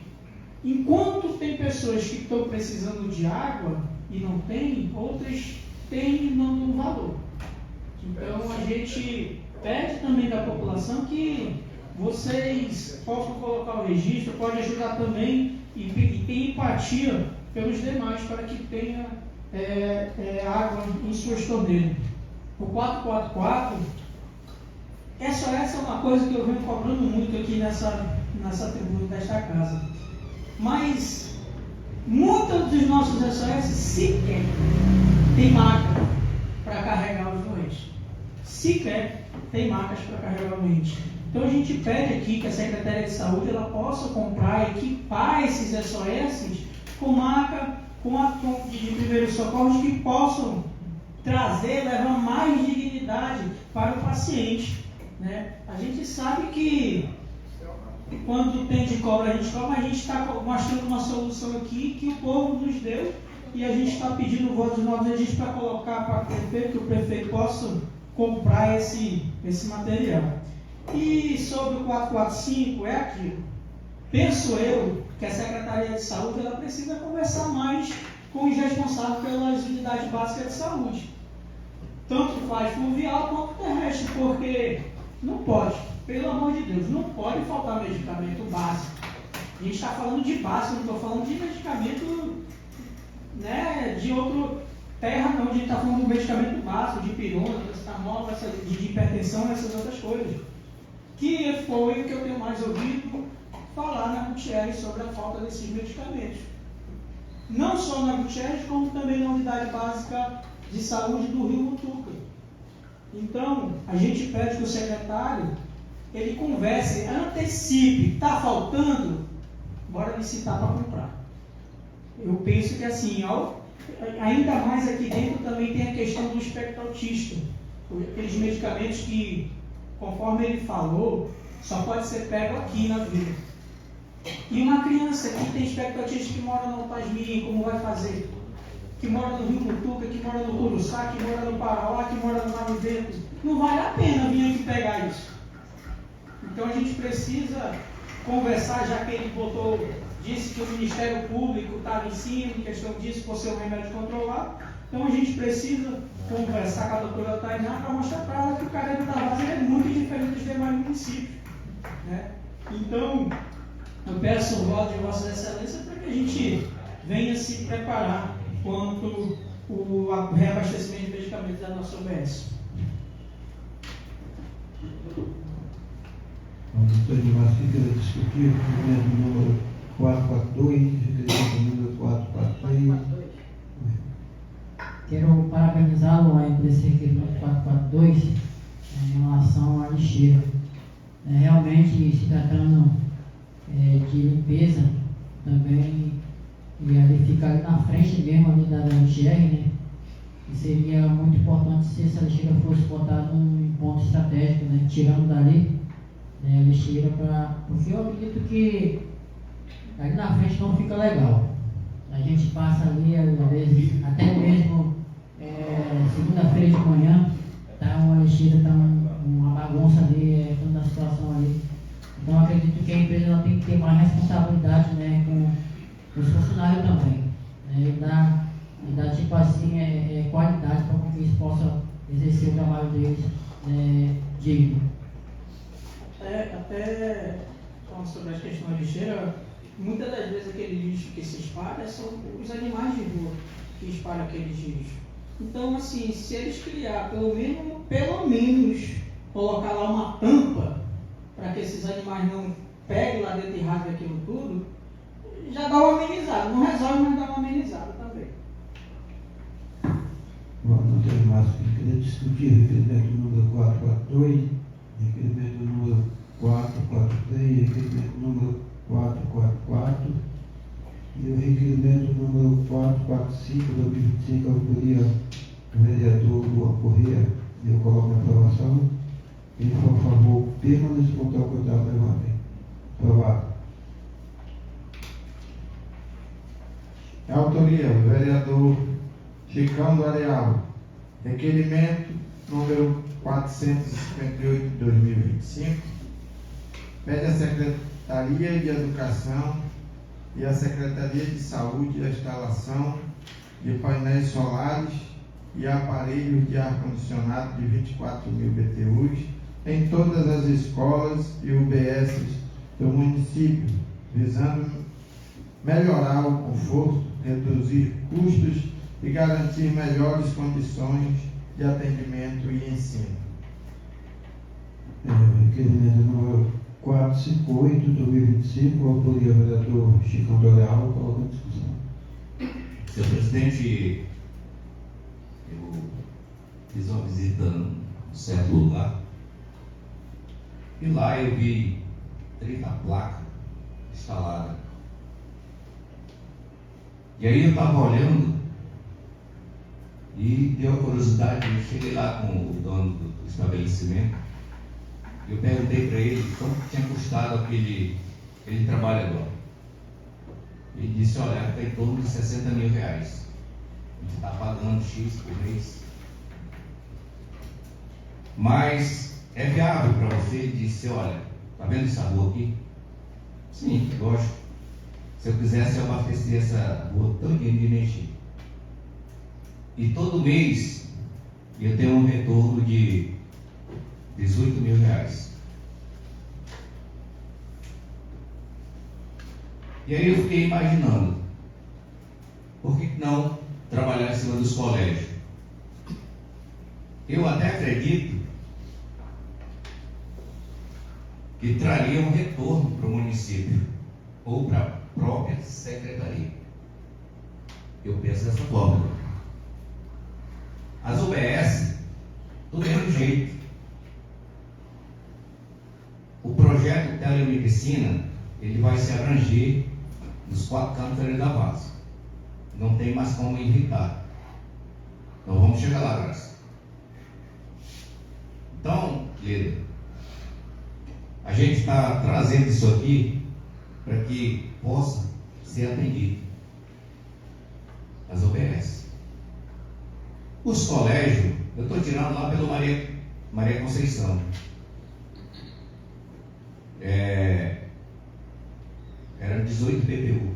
Enquanto tem pessoas que estão precisando de água e não tem, outras têm e não dão valor. Então a gente pede também da população que vocês possam colocar o registro, pode ajudar também e ter empatia pelos demais para que tenha água em suas torneiras. O 444, essa é uma coisa que eu venho cobrando muito aqui nessa tribuna desta casa. Mas muitos dos nossos SOS sequer tem maca para carregar os doentes. Sequer tem macas para carregar o doente. Então a gente pede aqui que a Secretaria de Saúde ela possa comprar, equipar esses SOS com maca, com de primeiros socorros que possam trazer, levar mais dignidade para o paciente. Né? A gente sabe que quando tem de cobra, a gente cobra, mas a gente está mostrando uma solução aqui que o povo nos deu e a gente está pedindo o voto dos nossos registros para colocar para o prefeito, que o prefeito possa comprar esse material. E sobre o 445 é aquilo. Penso eu que a Secretaria de Saúde ela precisa conversar mais com os responsáveis pelas unidades básicas de saúde. Tanto faz fluvial quanto terrestre, porque não pode, pelo amor de Deus, não pode faltar medicamento básico. A gente está falando de básico, não estou falando de medicamento, né, de outra terra, não. A gente está falando de medicamento básico, de pirona, paracetamol, de hipertensão, essas outras coisas. Que foi o que eu tenho mais ouvido falar na Gutierrez sobre a falta desses medicamentos. Não só na Gutierrez, como também na unidade básica de saúde do Rio Mutuca. Então, a gente pede que o secretário, ele converse, antecipe, está faltando, bora licitar para comprar. Eu penso que assim, ainda mais aqui dentro também tem a questão do espectro autista. Aqueles medicamentos que, conforme ele falou, só pode ser pego aqui na vila. E uma criança que tem espectro autista que mora no Pasmirim, como vai fazer? que mora no Rio Mutuca, que mora no Curuçá, que mora no Parauá, que mora no Navivento. Não vale a pena vir aqui pegar isso. Então a gente precisa conversar, já que ele disse que o Ministério Público estava em cima, em questão disso, por ser um remédio controlado. Então a gente precisa conversar com a doutora Tainá para mostrar para ela que o Carreiro da Vaza é muito diferente dos demais municípios, né? Então, eu peço o voto de Vossa Excelência para que a gente venha se preparar quanto o reabastecimento de medicamentos da nossa UBS. O doutor Edmar queria discutir o requerimento número 442 e o requerimento número 443. Quero parabenizá-lo aí por esse requerimento 442 em relação à lixeira. Realmente, se tratando de limpeza, também ele fica ali na frente mesmo ali da UGR, né? E seria muito importante se essa lixeira fosse botada num ponto estratégico, né? Tirando dali a lixeira, porque eu acredito que ali na frente não fica legal. A gente passa ali, às vezes, até mesmo segunda-feira de manhã, tá uma lixeira, tá uma bagunça ali, toda a situação ali. Então acredito que a empresa ela tem que ter mais responsabilidade, né, com os funcionários também, né, e dar tipo assim, qualidade para que eles possam exercer o trabalho deles digno. Até falando sobre a questão da lixeira, muitas das vezes aquele lixo que se espalha são os animais de rua que espalham aqueles lixos. Então, assim, se eles criar pelo menos colocar lá uma tampa para que esses animais não peguem lá dentro e rasguem aquilo tudo, já dá uma amenizada. Não resolve, mas dá uma amenizada também. Bom, doutor Edmar queria discutir o requerimento número 442, requerimento número 443, requerimento número 444 e o requerimento número 445 do 2025, a autoria do vereador Luan Corrêa. Eu coloco a aprovação. Quem for a favor, permaneça com o contrário, levantem. Aprovado. A autoria do vereador Chicão do Areal. Requerimento número 458 de 2025. Pede à Secretaria de Educação e à Secretaria de Saúde a instalação de painéis solares e aparelhos de ar-condicionado de 24 mil BTUs em todas as escolas e UBSs do município, visando melhorar o conforto, reduzir custos e garantir melhores condições de atendimento e ensino. Requerimento número 458 de 2025, autoria do vereador Chicão do Areal, coloca em discussão. Senhor presidente, eu fiz uma visita em um certo lugar e lá eu vi 30 placas instaladas. E aí eu estava olhando e deu a curiosidade, eu cheguei lá com o dono do estabelecimento. Eu perguntei para ele quanto tinha custado aquele trabalhador. Ele disse, olha, está em torno de 60 mil reais. A gente está pagando X por mês. Mas é viável para você? Ele disse, olha, está vendo essa rua aqui? Sim, gosto. Se eu quisesse, eu abastecer essa rua todinha de energia. E todo mês eu tenho um retorno de 18 mil reais. E aí eu fiquei imaginando, por que não trabalhar em cima dos colégios? Eu até acredito que traria um retorno para o município ou para a própria secretaria. Eu penso dessa forma. As UBS, do mesmo jeito. O projeto Telemedicina, ele vai se abranger nos 4 cantos da base. Não tem mais como irritar. Então vamos chegar lá, Graça. Então, Leda, a gente está trazendo isso aqui para que possa ser atendido as OBS. Os colégios, eu estou tirando lá pelo Maria Conceição. Era 18 PPU.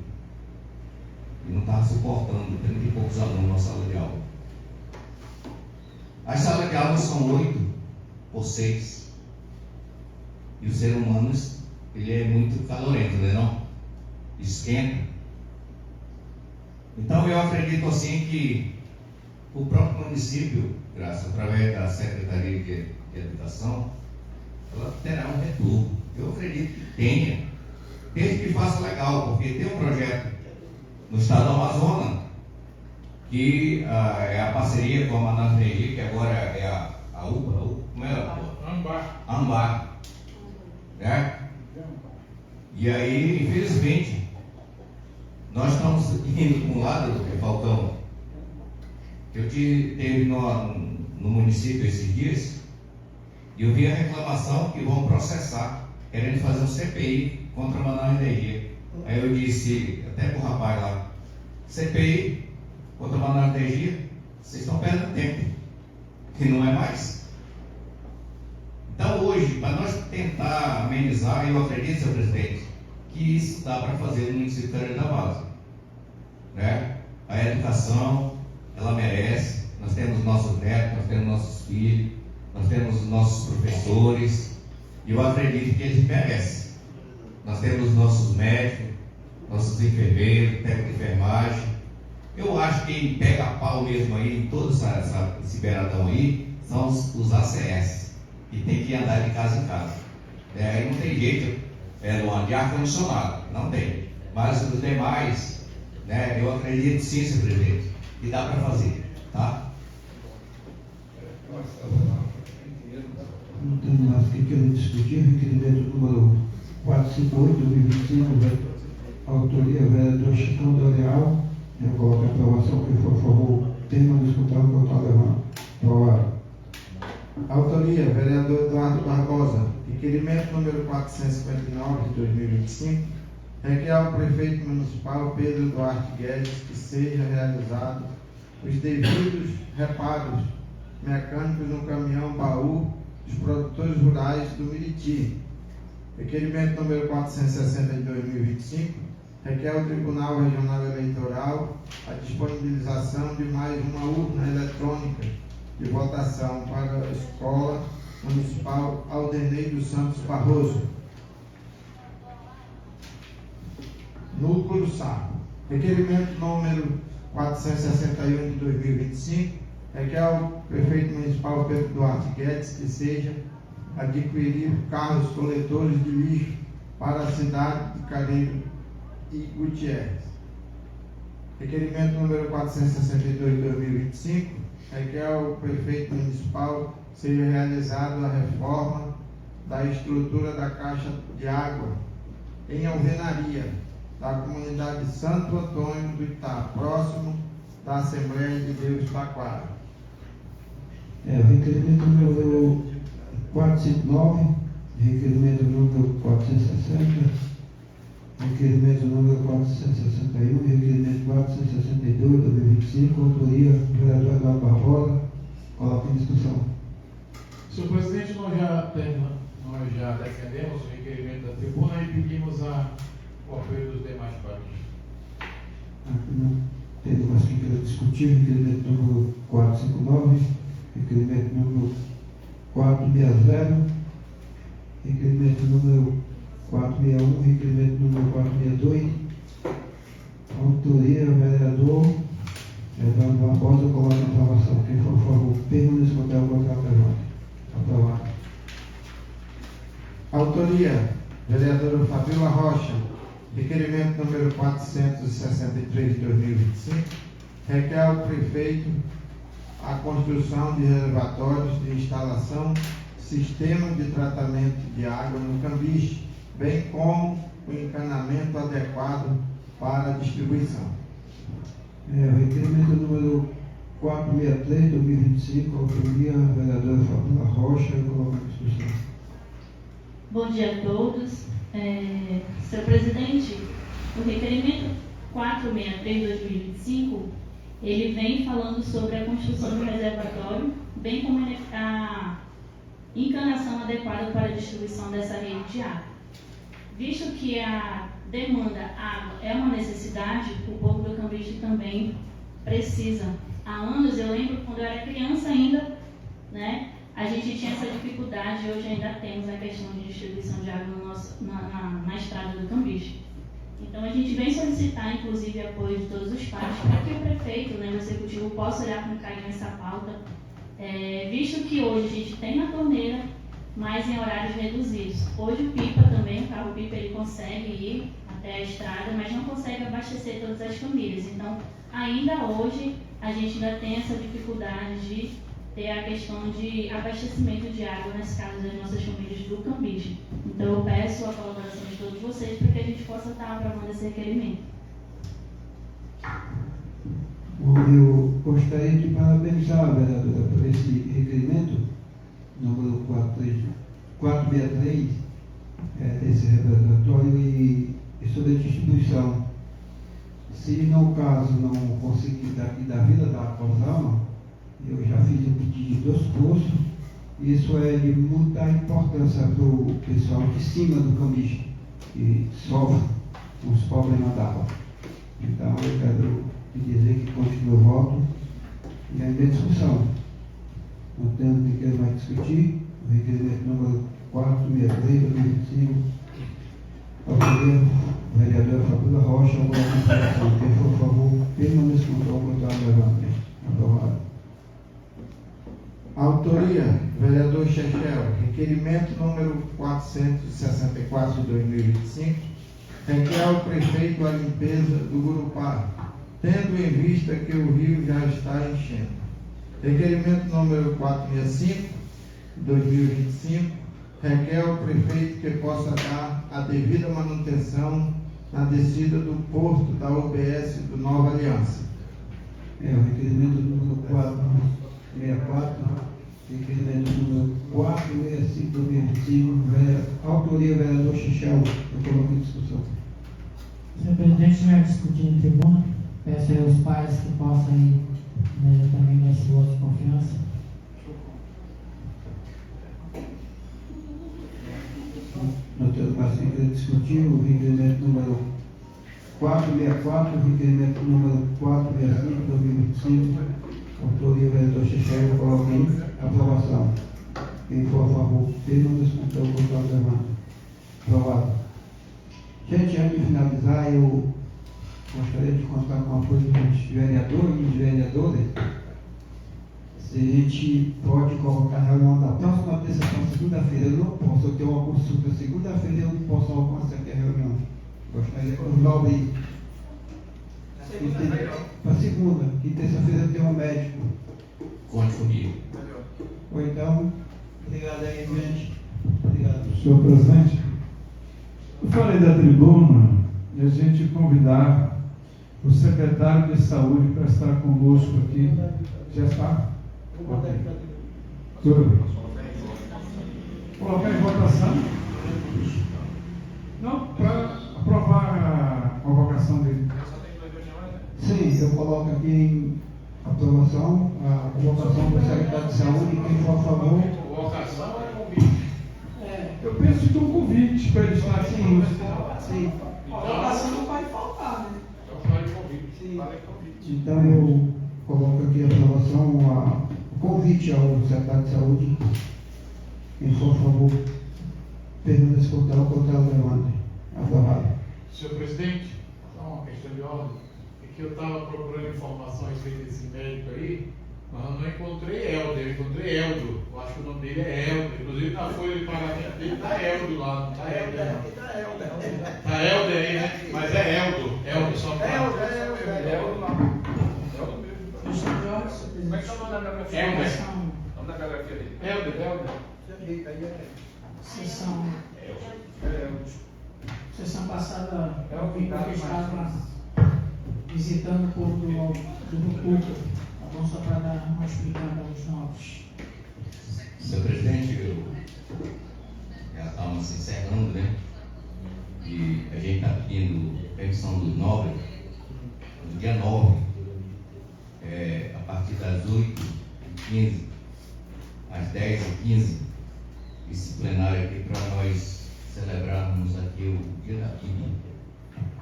E não estava suportando 30 e poucos alunos na sala de aula. As salas de aula são 8 por 6. E o ser humano, ele é muito calorento, não é não? Esquenta. Então eu acredito assim que o próprio município, graças através da Secretaria de Educação, ela terá um retorno. Eu acredito que tenha, desde que faça legal, porque tem um projeto no estado do Amazonas, que é a parceria com a Manaus Energia, que agora é a UPA, como é? Ambar. Né? E aí, infelizmente, nós estamos indo com um lado, Falcão. Eu teve no município esses dias, e eu vi a reclamação que vão processar, querendo fazer um CPI contra a Manaus Energia. Aí eu disse, até pro rapaz lá, CPI contra a Manaus Energia, vocês estão perdendo tempo, que não é mais. Então hoje, para nós tentar amenizar, eu acredito, senhor presidente, que isso dá para fazer no município de Careiro da Várzea, né? A educação, ela merece. Nós temos nossos netos, nós temos nossos filhos, nós temos nossos professores, e eu acredito que eles merecem. Nós temos nossos médicos, nossos enfermeiros, técnicos de enfermagem. Eu acho que quem pega pau mesmo aí, em todo esse beiradão aí, são os ACS, que tem que andar de casa em casa. Aí não tem jeito, de ar-condicionado, não tem. Mas os demais, né, eu acredito sim, senhor presidente, que dá para fazer, tá? Não tem mais que querer discutir, requerimento número 458/2025, autoria vereador Chicão do Leal. Eu coloco a aprovação, quem for a favor, tema disputado por tal levando. Aprovado. Autoria, vereador Eduardo Barbosa. Requerimento número 459 de 2025, requer ao prefeito municipal Pedro Duarte Guedes que seja realizado os devidos reparos mecânicos no caminhão baú dos produtores rurais do Miriti. Requerimento número 460 de 2025, requer ao Tribunal Regional Eleitoral a disponibilização de mais uma urna eletrônica de votação para a Escola Municipal Aldenei dos Santos Barroso, Núcleo do Saco. Requerimento número 461 de 2025, requer ao prefeito municipal Pedro Duarte Guedes que seja adquirir carros coletores de lixo para a cidade de Careiro e Gutierrez. Requerimento número 462 de 2025, requer ao prefeito municipal seja realizada a reforma da estrutura da caixa de água em alvenaria da comunidade Santo Antônio do Itá, próximo da Assembleia de Deus Taquara. Requerimento número 459, requerimento número 460, requerimento número 461, requerimento 462 de 2025, autoria vereador Eduardo Barbosa. Coloca em discussão. Senhor presidente, nós já defendemos o requerimento da tribuna e pedimos o apoio dos demais partidos. Não tem mais que queira discutir. Requerimento número 459, requerimento número 460, requerimento número 461, requerimento número 462, autoria vereador Eduardo Barbosa. Coloca em aprovação. Quem for a favor, permaneça com o voto aprovado. Aprovado. Autoria, vereadora Fabíola Rocha. Requerimento número 463 de 2025, requer ao prefeito a construção de reservatórios de instalação sistema de tratamento de água no Cambiche, bem como o encanamento adequado para a distribuição. Requerimento número 463 de 2025, autoria vereadora Fabíola Rocha. Coloca em discussão. Bom dia a todos. Senhor presidente, o requerimento 463 de 2025 ele vem falando sobre a construção do reservatório, bem como a encanação adequada para a distribuição dessa rede de água. Visto que a demanda água é uma necessidade, o povo do Cambiche também precisa. Há anos, eu lembro quando eu era criança ainda, né, a gente tinha essa dificuldade, hoje ainda temos a questão de distribuição de água na estrada do Cambiche. Então a gente vem solicitar, inclusive, apoio de todos os pais para que o prefeito, né, o executivo, possa olhar com carinho essa pauta, visto que hoje a gente tem na torneira, mas em horários reduzidos. Hoje o pipa também, o carro pipa, ele consegue ir até a estrada, mas não consegue abastecer todas as famílias. Então, ainda hoje, a gente ainda tem essa dificuldade de ter a questão de abastecimento de água nas casas das nossas famílias do Cambiche. Então, eu peço a colaboração de todos vocês para que a gente possa estar aprovando esse requerimento. Eu gostaria de parabenizar a vereadora por esse requerimento, número 463, desse reservatório e sobre a distribuição. Se no caso não conseguir daqui da Vila da Acosama, eu já fiz o pedido dos cursos, isso é de muita importância para o pessoal de cima do Cambiche, que sofre os problemas da água. Então eu quero dizer que continua o voto e ainda em discussão. Não temos ninguém mais discutir. O requerimento número 463, 2025. Autoria, vereadora Fabíola Rocha, agora a votação. Quem for a favor, permaneça com o contrário, levante. Aprovado. Autoria, vereador Chechel, requerimento número 464 de 2025, requer ao prefeito a limpeza do Gurupá, tendo em vista que o rio já está enchendo. Requerimento número 465 de 2025, requer ao prefeito que possa dar a devida manutenção na descida do porto da UBS do Nova Aliança. O requerimento número 464, requerimento número 465 do 2025, autoria vereador Chechel. Eu coloco em discussão. Senhor presidente, estiver discutindo em tribuna, peço aos pais que possam ir também nesse voto de confiança. Não temos mais que discutir o requerimento número 464, o requerimento número 465 de 2025, autoria vereador Chechel, eu coloco em aprovação. Quem for a favor, permaneça com o voto levando. Aprovado. Gente, antes de finalizar, eu gostaria de contar com o apoio dos vereadores e vereadoras. Se a gente pode colocar na reunião da próxima terça-feira, segunda-feira, eu não posso, eu tenho uma consulta segunda-feira, eu não posso alcançar aqui a reunião. Gostaria de convidar para segunda, que terça-feira eu tenho um médico. Conte comigo. Ou então, obrigado aí, gente. Obrigado. Senhor presidente, eu falei da tribuna e a gente convidar o secretário de saúde para estar conosco aqui. Já está? Tudo bem. Colocar em votação? Não, para aprovar a convocação dele. Sim, eu coloco aqui em aprovação a convocação do secretário de saúde. Quem for a favor. Convocação é convite. Eu penso que um convite para ele estar aqui conosco. Sim. Colocação não pode faltar, né? Então, fale convite. Sim. Fale convite. Então eu coloco aqui a aprovação, o convite ao secretário de saúde. Quem for a favor, permaneça com o contrário, levante. Aprovado. Senhor presidente, só uma questão de ordem. É que eu estava procurando informações desse médico aí, mas eu não encontrei Helder, eu encontrei Eldo. Eu acho que o nome dele é Helder. Inclusive na folha de pagamento dele está Eldo lá, não está Helder não. Está Helder aí, né? Mas é Eldo. Eldo só para. Eldo lá. Questão de ordem, senhor Como é que é o nome da biografia? Helder. O nome da biografia dele? Helder. Sessão passada, eu vim porque estava visitando o povo do culto. Tá bom? Só para dar uma explicada aos novos. Senhor presidente, já estamos se encerrando, né? E a gente está pedindo permissão dos nobres, no dia 9, partir das 8h15 às 10h15, esse plenário aqui para nós celebrarmos aqui o dia da Bíblia.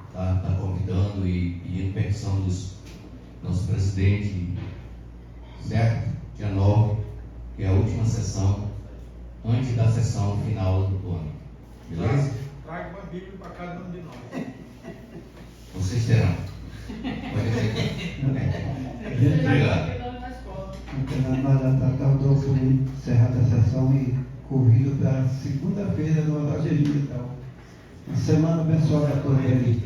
Está convidando e pedindo permissão dos nosso presidente, certo? Dia 9, que é a última sessão, antes da sessão final do ano. Beleza? Traga uma Bíblia para cada um de nós. Vocês terão. Pode ser. Obrigado. Nós já estamos encerrando a sessão e corrido para segunda-feira no horário digital. Uma semana abençoada a todos aí.